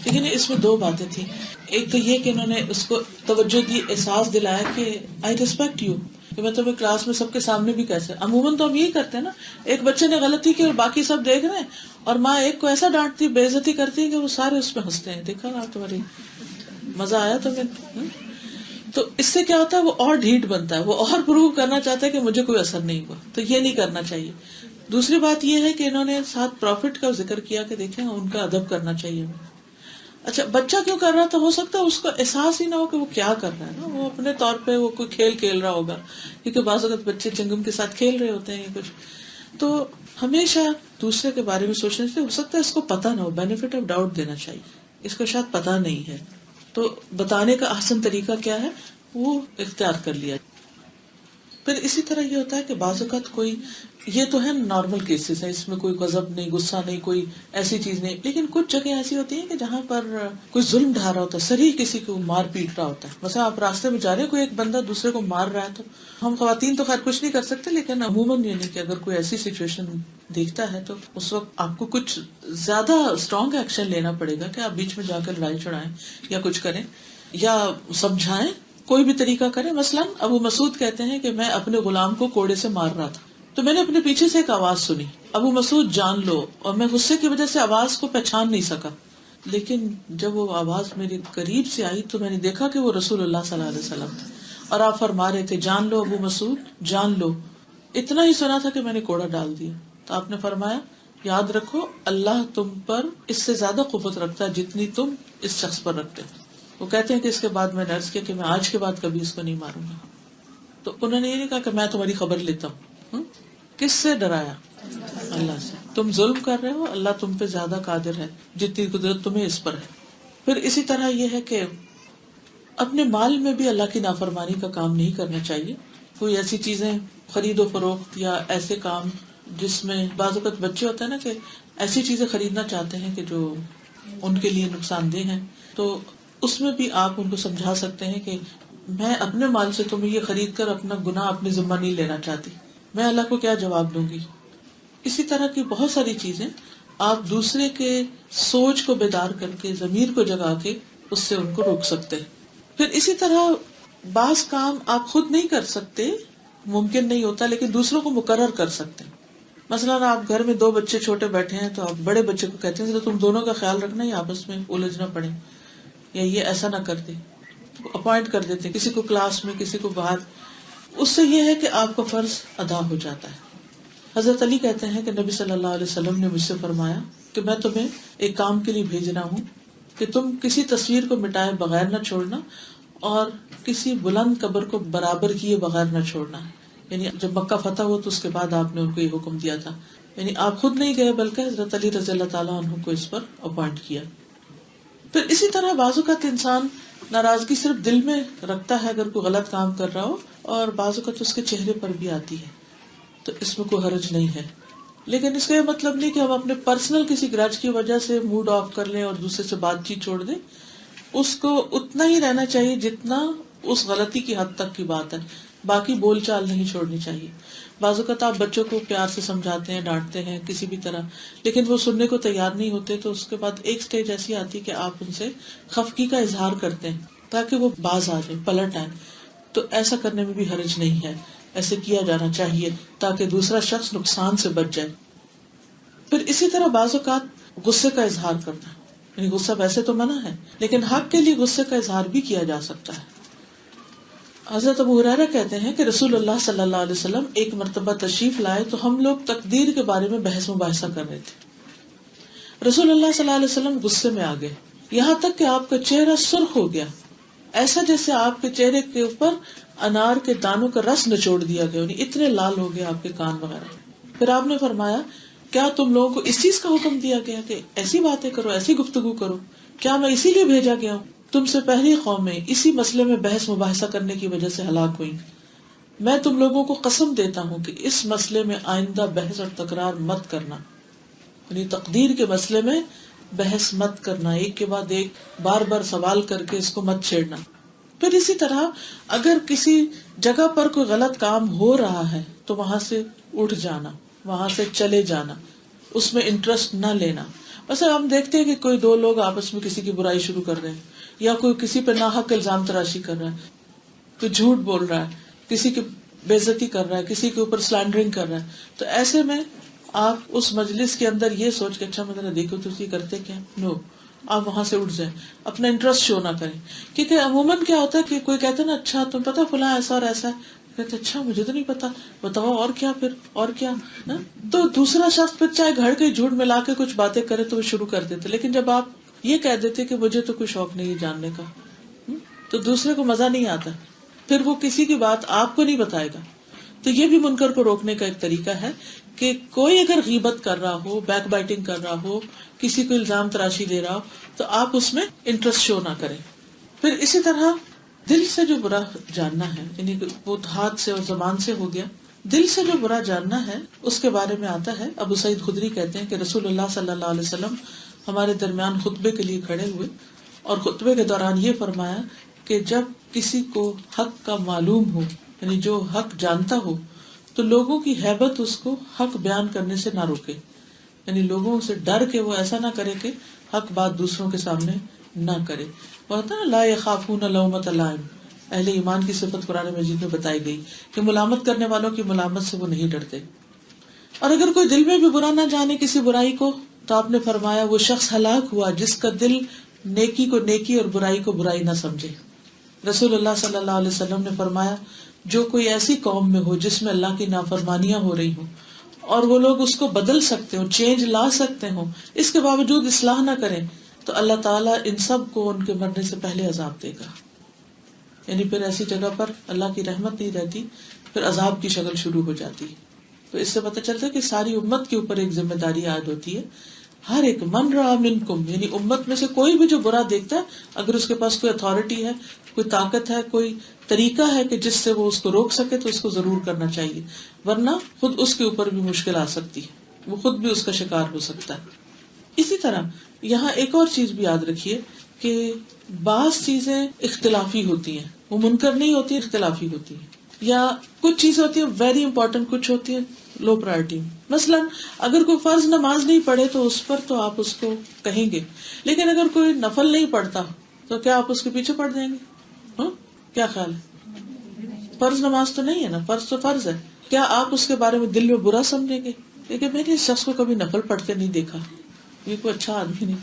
لیکن اس میں دو باتیں تھیں. ایک تو یہ کہ انہوں نے اس کو توجہ دی، احساس دلایا کہ آئی ریسپیکٹ یو، کہ میں تمہیں کلاس میں سب کے سامنے بھی کیسے. عموماً تو ہم یہی کرتے ہیں نا، ایک بچے نے غلطی کی اور باقی سب دیکھ رہے ہیں اور ماں ایک کو ایسا ڈانٹتی، بے عزتی کرتی ہے کہ وہ سارے اس میں ہنستے ہیں. دیکھا نا تمہاری مزہ آیا تمہیں. تو اس سے کیا ہوتا ہے، وہ اور ڈھیٹ بنتا ہے، وہ اور پروو کرنا چاہتا ہے کہ مجھے کوئی اثر نہیں ہوا. تو یہ نہیں کرنا چاہیے. دوسری بات یہ ہے کہ انہوں نے ساتھ پروفٹ کا ذکر کیا کہ دیکھیں ان کا ادب کرنا چاہیے. اچھا، بچہ کیوں کر رہا تھا؟ ہو سکتا ہے اس کو احساس ہی نہ ہو کہ وہ کیا کر رہا ہے نا، وہ اپنے طور پہ وہ کوئی کھیل کھیل رہا ہوگا، کیونکہ بعض اوقات بچے چنگم کے ساتھ کھیل رہے ہوتے ہیں یا کچھ. تو ہمیشہ دوسرے کے بارے میں سوچنے سے، ہو سکتا ہے اس کو پتہ نہ ہو، بینیفٹ آف ڈاؤٹ دینا چاہیے. اس کو شاید پتہ نہیں ہے، تو بتانے کا احسن طریقہ کیا ہے وہ اختیار کر لیا. پھر اسی طرح یہ ہوتا ہے کہ بعض اوقات کوئی، یہ تو ہے نارمل کیسز ہیں، اس میں کوئی غضب نہیں، غصہ نہیں، کوئی ایسی چیز نہیں. لیکن کچھ جگہ ایسی ہوتی ہیں کہ جہاں پر کوئی ظلم ڈھا رہا ہوتا ہے، صریح کسی کو مار پیٹ رہا ہوتا ہے. مثلا آپ راستے میں جا رہے ہیں، کوئی ایک بندہ دوسرے کو مار رہا ہے، تو ہم خواتین تو خیر کچھ نہیں کر سکتے، لیکن عموماً یہ نہیں کہ اگر کوئی ایسی سچویشن دیکھتا ہے تو اس وقت آپ کو کچھ زیادہ اسٹرانگ ایکشن لینا پڑے گا کہ آپ بیچ میں جا کر لڑائی چڑھائیں یا کچھ کریں یا سمجھائیں، کوئی بھی طریقہ کریں. مثلا ابو مسعود کہتے ہیں کہ میں اپنے غلام کو کوڑے سے مار رہا تھا، تو میں نے اپنے پیچھے سے ایک آواز سنی، ابو مسعود جان لو، اور میں غصے کی وجہ سے آواز کو پہچان نہیں سکا. لیکن جب وہ آواز میرے قریب سے آئی تو میں نے دیکھا کہ وہ رسول اللہ صلی اللہ علیہ وسلم تھے اور آپ فرما رہے تھے جان لو ابو مسعود جان لو. اتنا ہی سنا تھا کہ میں نے کوڑا ڈال دیا. تو آپ نے فرمایا یاد رکھو اللہ تم پر اس سے زیادہ قوت رکھتا ہے جتنی تم اس شخص پر رکھتے. وہ کہتے ہیں کہ اس کے بعد میں نے عرض کیا کہ میں آج کے بعد کبھی اس کو نہیں ماروں گا. تو انہوں نے یہ نہیں کہا کہ میں تمہاری خبر لیتا ہوں. کس سے ڈرایا؟ اللہ سے. تم ظلم کر رہے ہو، اللہ تم پہ زیادہ قادر ہے جتنی قدرت تمہیں اس پر ہے. پھر اسی طرح یہ ہے کہ اپنے مال میں بھی اللہ کی نافرمانی کا کام نہیں کرنا چاہیے. کوئی ایسی چیزیں خرید و فروخت یا ایسے کام جس میں بعض اوقات بچے ہوتے ہیں نا کہ ایسی چیزیں خریدنا چاہتے ہیں کہ جو ان کے لیے نقصان دہ ہیں، تو اس میں بھی آپ ان کو سمجھا سکتے ہیں کہ میں اپنے مال سے تمہیں یہ خرید کر اپنا گناہ اپنے ذمہ نہیں لینا چاہتی، میں اللہ کو کیا جواب دوں گی. اسی طرح کی بہت ساری چیزیں آپ دوسرے کے سوچ کو بیدار کر کے، ضمیر کو جگا کے اس سے ان کو روک سکتے ہیں. پھر اسی طرح بعض کام آپ خود نہیں کر سکتے، ممکن نہیں ہوتا، لیکن دوسروں کو مقرر کر سکتے ہیں. مثلاً آپ گھر میں 2 بچے چھوٹے بیٹھے ہیں تو آپ بڑے بچے کو کہتے ہیں تم دونوں کا خیال رکھنا، یہ آپس میں الجھ نہ پڑے، یا یہ ایسا نہ کر دے، اپوائنٹ کر دیتے ہیں کسی کو کلاس میں، کسی کو باہر. اس سے یہ ہے کہ آپ کا فرض ادا ہو جاتا ہے. حضرت علی کہتے ہیں کہ نبی صلی اللہ علیہ وسلم نے مجھ سے فرمایا کہ میں تمہیں ایک کام کے لیے بھیج رہا ہوں کہ تم کسی تصویر کو مٹائے بغیر نہ چھوڑنا اور کسی بلند قبر کو برابر کیے بغیر نہ چھوڑنا. یعنی جب مکہ فتح ہو تو اس کے بعد آپ نے ان کو یہ حکم دیا تھا. یعنی آپ خود نہیں گئے بلکہ حضرت علی رضی اللہ تعالیٰ عنہ کو اس پر اپوائنٹ کیا. پھر اسی طرح بعض اوقات انسان ناراضگی صرف دل میں رکھتا ہے اگر کوئی غلط کام کر رہا ہو، اور بعض اوقات اس کے چہرے پر بھی آتی ہے، تو اس میں کوئی حرج نہیں ہے. لیکن اس کا یہ مطلب نہیں کہ ہم اپنے پرسنل کسی گرج کی وجہ سے موڈ آف کر لیں اور دوسرے سے بات چیت چھوڑ دیں. اس کو اتنا ہی رہنا چاہیے جتنا اس غلطی کی حد تک کی بات ہے، باقی بول چال نہیں چھوڑنی چاہیے. بعض اوقات آپ بچوں کو پیار سے سمجھاتے ہیں، ڈانٹتے ہیں کسی بھی طرح، لیکن وہ سننے کو تیار نہیں ہوتے، تو اس کے بعد ایک سٹیج ایسی آتی ہے کہ آپ ان سے خفگی کا اظہار کرتے ہیں تاکہ وہ باز آ جائیں، پلٹ آئیں. تو ایسا کرنے میں بھی حرج نہیں ہے، ایسے کیا جانا چاہیے تاکہ دوسرا شخص نقصان سے بچ جائے. پھر اسی طرح بعض اوقات غصے کا اظہار کرنا، یعنی غصہ ویسے تو منع ہے لیکن حق کے لیے غصے کا اظہار بھی کیا جا سکتا ہے. حضرت ابو ہریرہ کہتے ہیں کہ رسول اللہ صلی اللہ علیہ وسلم ایک مرتبہ تشریف لائے تو ہم لوگ تقدیر کے بارے میں بحث مباحثہ کر رہے تھے. رسول اللہ صلی اللہ علیہ وسلم غصے میں آ گئے، یہاں تک کہ آپ کا چہرہ سرخ ہو گیا، ایسا جیسے آپ کے چہرے کے اوپر انار کے دانوں کا رس نچوڑ دیا گیا، یعنی اتنے لال ہو گئے آپ کے کان وغیرہ. پھر آپ نے فرمایا کیا تم لوگوں کو اس چیز کا حکم دیا گیا کہ ایسی باتیں کرو، ایسی گفتگو کرو؟ کیا میں اسی لیے بھیجا گیا ہوں؟ تم سے پہلی قومیں اسی مسئلے میں بحث مباحثہ کرنے کی وجہ سے ہلاک ہوئی. میں تم لوگوں کو قسم دیتا ہوں کہ اس مسئلے میں آئندہ بحث اور تکرار مت کرنا، یعنی تقدیر کے مسئلے میں بحث مت کرنا، ایک کے بعد ایک بار بار سوال کر کے اس کو مت چھیڑنا. پھر اسی طرح اگر کسی جگہ پر کوئی غلط کام ہو رہا ہے تو وہاں سے اٹھ جانا، وہاں سے چلے جانا، اس میں انٹرسٹ نہ لینا. ویسے ہم دیکھتے ہیں کہ کوئی 2 لوگ آپس میں کسی کی برائی شروع کر رہے ہیں، یا کوئی کسی پہ ناحق الزام تراشی کر رہا ہے، کوئی جھوٹ بول رہا ہے، کسی کی بے عزتی کر رہا ہے، کسی کے اوپر سلینڈرنگ کر رہا ہے. تو ایسے میں آپ اس مجلس کے اندر یہ سوچ کے اچھا میں دیکھو تو یہ کرتے کیا، نو، آپ وہاں سے اٹھ جائیں، اپنا انٹرسٹ شو نہ کریں. کیونکہ عموماً کیا ہوتا ہے کہ کوئی کہتا ہے نا اچھا تم پتا فلاں ایسا اور ایسا ہے، کہتے اچھا مجھے تو نہیں پتا، بتاؤ اور کیا، پھر اور کیا نا. تو دوسرا شخص پھر چاہے گھڑ کے جھوٹ ملا کے کچھ باتیں کرے تو وہ شروع کر دیتے. لیکن جب آپ یہ کہہ دیتے کہ مجھے تو کوئی شوق نہیں جاننے کا، تو دوسرے کو مزہ نہیں آتا، پھر وہ کسی کی بات آپ کو نہیں بتائے گا. تو یہ بھی منکر کو روکنے کا ایک طریقہ ہے کہ کوئی اگر غیبت کر رہا ہو، بیک بائٹنگ کر رہا ہو، کسی کو الزام تراشی دے رہا ہو، تو آپ اس میں انٹرسٹ شو نہ کریں. پھر اسی طرح دل سے جو برا جاننا ہے، یعنی وہ ہاتھ سے اور زبان سے ہو گیا، دل سے جو برا جاننا ہے اس کے بارے میں آتا ہے. ابو سعید خدری کہتے ہیں کہ رسول اللہ صلی اللہ علیہ وسلم ہمارے درمیان خطبے کے لیے کھڑے ہوئے اور خطبے کے دوران یہ فرمایا کہ جب کسی کو حق کا معلوم ہو، یعنی جو حق جانتا ہو، تو لوگوں کی ہیبت اس کو حق بیان کرنے سے نہ روکے. یعنی لوگوں سے ڈر کے وہ ایسا نہ کرے کہ حق بات دوسروں کے سامنے نہ کرے. وہ ہوتا ہے نا لا یخافون لومۃ لائم، اہل ایمان کی صفت قرآن مجید میں بتائی گئی کہ ملامت کرنے والوں کی ملامت سے وہ نہیں ڈرتے. اور اگر کوئی دل میں بھی برا نہ جانے کسی برائی کو، تو آپ نے فرمایا وہ شخص ہلاک ہوا جس کا دل نیکی کو نیکی اور برائی کو برائی نہ سمجھے. رسول اللہ صلی اللہ علیہ وسلم نے فرمایا جو کوئی ایسی قوم میں ہو جس میں اللہ کی نافرمانیاں ہو رہی ہوں اور وہ لوگ اس کو بدل سکتے ہوں، چینج لا سکتے ہوں، اس کے باوجود اصلاح نہ کریں، تو اللہ تعالیٰ ان سب کو ان کے مرنے سے پہلے عذاب دے گا. یعنی پھر ایسی جگہ پر اللہ کی رحمت نہیں رہتی، پھر عذاب کی شکل شروع ہو جاتی. تو اس سے پتہ چلتا ہے کہ ساری امت کے اوپر ایک ذمہ داری عائد ہوتی ہے. ہر ایک من رأى منکم، یعنی امت میں سے کوئی بھی جو برا دیکھتا ہے، اگر اس کے پاس کوئی اتھارٹی ہے، کوئی طاقت ہے، کوئی طریقہ ہے کہ جس سے وہ اس کو روک سکے تو اس کو ضرور کرنا چاہیے، ورنہ خود اس کے اوپر بھی مشکل آ سکتی ہے. وہ خود بھی اس کا شکار ہو سکتا ہے. اسی طرح یہاں ایک اور چیز بھی یاد رکھیے کہ بعض چیزیں اختلافی ہوتی ہیں، وہ منکر نہیں ہوتی، اختلافی ہوتی ہیں. یا کچھ چیزیں ہوتی ہیں ویری امپورٹنٹ، کچھ ہوتی ہیں لو پرائرٹی. مثلا اگر کوئی فرض نماز نہیں پڑھے تو اس پر تو آپ اس کو کہیں گے، لیکن اگر کوئی نفل نہیں پڑھتا تو کیا آپ اس کے پیچھے پڑ جائیں گے؟ کیا خیال ہے؟ فرض نماز تو نہیں ہے نا، فرض تو فرض ہے. کیا آپ اس کے بارے میں دل میں برا سمجھیں گے لیکن میں نے اس شخص کو کبھی نفل پڑھتے نہیں دیکھا، یہ کوئی اچھا آدمی نہیں،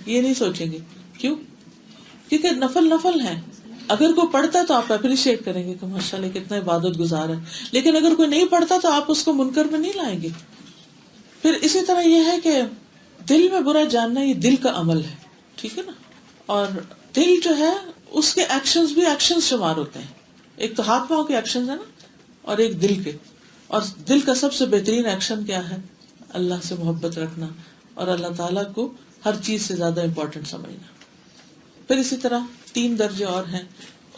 یہ نہیں سوچیں گے. کیوں؟ کیونکہ نفل ہے. اگر کوئی پڑھتا تو آپ اپریشیٹ کریں گے کہ ماشاءاللہ کتنا عبادت گزار ہے، لیکن اگر کوئی نہیں پڑھتا تو آپ اس کو منکر میں نہیں لائیں گے. پھر اسی طرح یہ ہے کہ دل میں برا جاننا یہ دل کا عمل ہے، ٹھیک ہے نا. اور دل جو ہے اس کے ایکشنز بھی ایکشنز شمار ہوتے ہیں. ایک تو ہاتھ پاؤں کے ایکشنز ہیں نا، اور ایک دل کے. اور دل کا سب سے بہترین ایکشن کیا ہے؟ اللہ سے محبت رکھنا اور اللہ تعالیٰ کو ہر چیز سے زیادہ امپورٹنٹ سمجھنا. پھر اسی طرح 3 درجے اور ہیں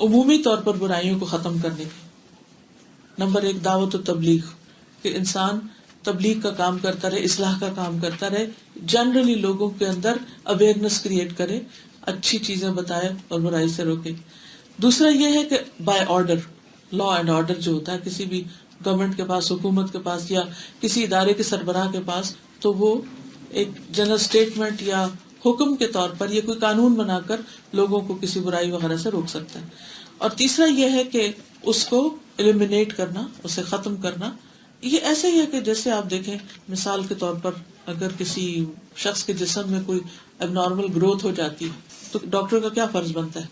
عمومی طور پر برائیوں کو ختم کرنے کے. نمبر 1 دعوت و تبلیغ، کہ انسان تبلیغ کا کام کرتا رہے، اصلاح کا کام کرتا رہے، جنرلی لوگوں کے اندر اویئرنیس کریٹ کرے، اچھی چیزیں بتائے اور برائی سے روکے. دوسرا یہ ہے کہ by order, law and order جو ہوتا ہے کسی بھی گورنمنٹ کے پاس، حکومت کے پاس یا کسی ادارے کے سربراہ کے پاس، تو وہ ایک جنرل اسٹیٹمنٹ یا حکم کے طور پر یہ کوئی قانون بنا کر لوگوں کو کسی برائی وغیرہ سے روک سکتا ہے. اور تیسرا یہ ہے کہ اس کو ایلیمینیٹ کرنا، اسے ختم کرنا. یہ ایسے ہی ہے کہ جیسے آپ دیکھیں مثال کے طور پر اگر کسی شخص کے جسم میں کوئی اب نارمل گروتھ ہو جاتی تو ڈاکٹر کا کیا فرض بنتا ہے؟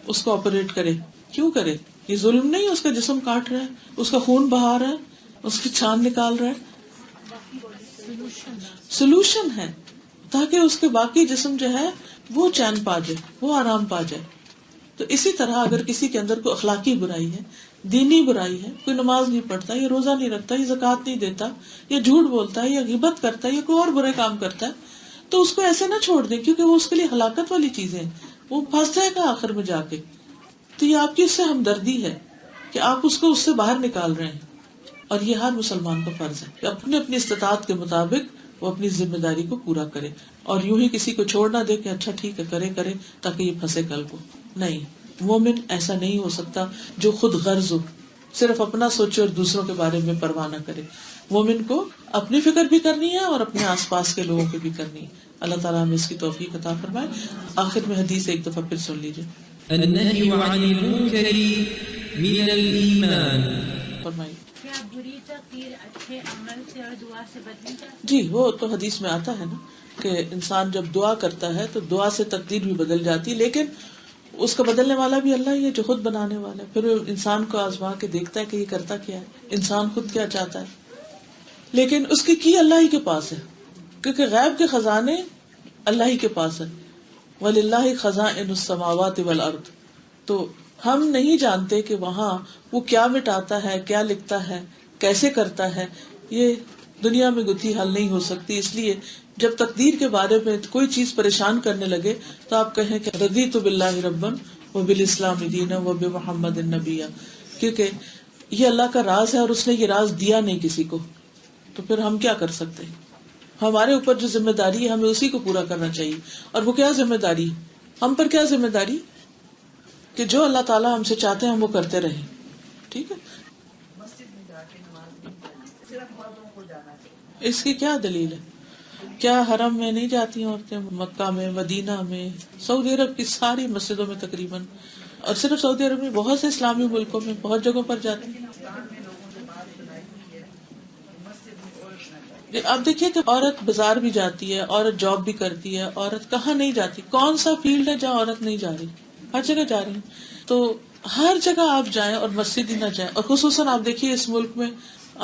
اس کو آپریٹ کرے. کیوں کرے؟ یہ ظلم نہیں، اس کا جسم کاٹ رہا ہے، اس کا خون بہا رہا ہے، اس کی چھان نکال رہا ہے. سولوشن ہے تاکہ اس کے باقی جسم جو ہے وہ چین پا جائے، وہ آرام پا جائے. تو اسی طرح اگر کسی کے اندر کوئی اخلاقی برائی ہے، دینی برائی ہے، کوئی نماز نہیں پڑھتا، یا روزہ نہیں رکھتا، یا زکوٰۃ نہیں دیتا، یا جھوٹ بولتا ہے، یا غیبت کرتا ہے، یا کوئی اور برے کام کرتا ہے، تو اس کو ایسے نہ چھوڑ دیں کیونکہ وہ اس کے لیے ہلاکت والی چیزیں ہیں، وہ پھنس جائے گا آخر میں جا کے. تو یہ آپ کی اس سے ہمدردی ہے کہ آپ اس کو اس سے باہر نکال رہے ہیں. اور یہ ہر مسلمان کا فرض ہے کہ اپنی اپنی استطاعت کے مطابق وہ اپنی ذمہ داری کو پورا کرے، اور یوں ہی کسی کو چھوڑ نہ دے کہ اچھا ٹھیک ہے کرے تاکہ یہ پھنسے کل کو. نہیں، مومن ایسا نہیں ہو سکتا جو خود غرض ہو، صرف اپنا سوچے اور دوسروں کے بارے میں پرواہ نہ کرے. مومن کو اپنی فکر بھی کرنی ہے اور اپنے آس پاس کے لوگوں کی بھی کرنی ہے. اللہ تعالیٰ ہمیں اس کی توفیق عطا فرمائے. آخر میں حدیث ایک دفعہ پھر سن لیجیے. النهي عن المنكر من الإيمان. فرمائیے. کیا بری تقدیر اچھے عمل سے اور دعا سے بدلی جاتی؟ جی، وہ تو حدیث میں آتا ہے نا کہ انسان جب دعا کرتا ہے تو دعا سے تقدیر بھی بدل جاتی، لیکن اس کا بدلنے والا بھی اللہ ہی ہے جو خود بنانے والا ہے. پھر وہ انسان کو آزما کے دیکھتا ہے کہ یہ کرتا کیا ہے، انسان خود کیا چاہتا ہے، لیکن اس کی اللہ ہی کے پاس ہے، کیونکہ غیب کے خزانے اللہ ہی کے پاس ہے. وَلِلَّهِ خَزَائِنُ السَّمَاوَاتِ وَالْأَرْضِ. تو ہم نہیں جانتے کہ وہاں وہ کیا مٹاتا ہے، کیا لکھتا ہے، کیسے کرتا ہے. یہ دنیا میں گتھی حل نہیں ہو سکتی. اس لیے جب تقدیر کے بارے میں کوئی چیز پریشان کرنے لگے تو آپ کہیں کہ رضیت باللہ ربا وبالاسلام دینا وبمحمد نبیا، کیونکہ یہ اللہ کا راز ہے اور اس نے یہ راز دیا نہیں کسی کو. تو پھر ہم کیا کر سکتے ہیں؟ ہمارے اوپر جو ذمہ داری ہے ہمیں اسی کو پورا کرنا چاہیے. اور وہ کیا ذمہ داری؟ ہم پر کیا ذمہ داری کہ جو اللہ تعالیٰ ہم سے چاہتے ہیں ہم وہ کرتے رہیں. ٹھیک ہے، اس کی کیا دلیل ہے؟ کیا حرم میں نہیں جاتی عورتیں؟ مکہ میں، مدینہ میں، سعودی عرب کی ساری مسجدوں میں تقریباً، اور صرف سعودی عرب میں بہت سے اسلامی ملکوں میں بہت جگہوں پر جاتی ہیں. اب دیکھیے کہ عورت بازار بھی جاتی ہے، عورت جاب بھی کرتی ہے، عورت کہاں نہیں جاتی؟ کون سا فیلڈ ہے جہاں عورت نہیں جا رہی؟ ہر جگہ جا رہی. تو ہر جگہ آپ جائیں اور مسجد ہی نہ جائیں. اور خصوصاً آپ دیکھیے اس ملک میں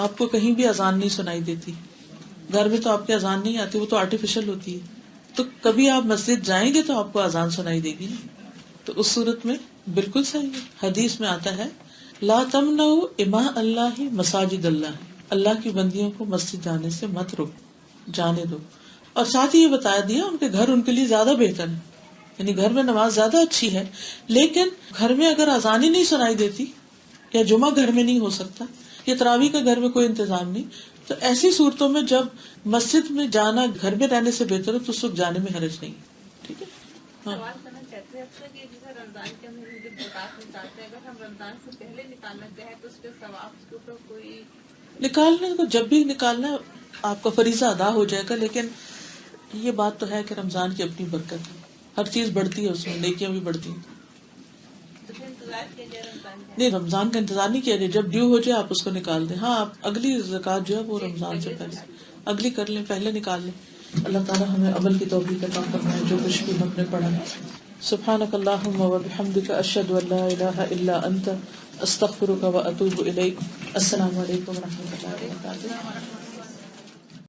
آپ کو کہیں بھی اذان نہیں سنائی دیتی. گھر میں تو آپ کی اذان نہیں آتی، وہ تو آرٹیفیشل ہوتی ہے. تو کبھی آپ مسجد جائیں گے تو آپ کو اذان سنائی دے گی. تو اس صورت میں بالکل صحیح ہے. حدیث میں آتا ہے لا تمنعوا اماء اللہ مساجد اللہ، اللہ کی بندیوں کو مسجد جانے سے مت روکو، جانے دو. اور ساتھ ہی یہ بتایا دیا ان کے گھر ان کے لیے زیادہ بہتر ہے، یعنی گھر میں نماز زیادہ اچھی ہے. لیکن گھر میں اگر اذان ہی نہیں سنائی دیتی، یا جمعہ گھر میں نہیں ہو سکتا، یا تراویح کا گھر میں کوئی انتظام نہیں، تو ایسی صورتوں میں جب مسجد میں جانا گھر میں رہنے سے بہتر ہے تو اس وقت جانے میں حرج نہیں. ٹھیک ہے. سوال کرنا چاہتے ہیں اکثر کہ جیسے رمضان کے اندر جب زکوٰۃ نکالتے ہیں اگر ہم رمضان سے پہلے نکالنا چاہیں تو اس کے ثواب اس کے اوپر کوئی نکالنے کو جب بھی نکالنا آپ کا فریضہ ادا ہو جائے گا. لیکن یہ بات تو ہے کہ رمضان کی اپنی برکت ہے, ہر چیز بڑھتی ہے, اس میں نیکیاں بھی بڑھتی ہیں. تو پھر انتظار کیا جائے رمضان کا؟ نہیں, رمضان کا انتظار نہیں کیا جائے, جب ڈیو ہو جائے آپ اس کو نکال دیں. ہاں, آپ اگلی زکوٰۃ جو ہے وہ رمضان سے پہلے اگلی کر لیں, پہلے نکال لیں. اللہ تعالیٰ ہمیں عمل کی توفیق عطا فرمائے جو کچھ بھی ہم نے پڑھا. سبحانک اللہم و بحمدک اشہد ان لا الہ الا انت استغفرک و اتوب الیک. السلام علیکم و رحمۃ اللہ وبرکاتہ.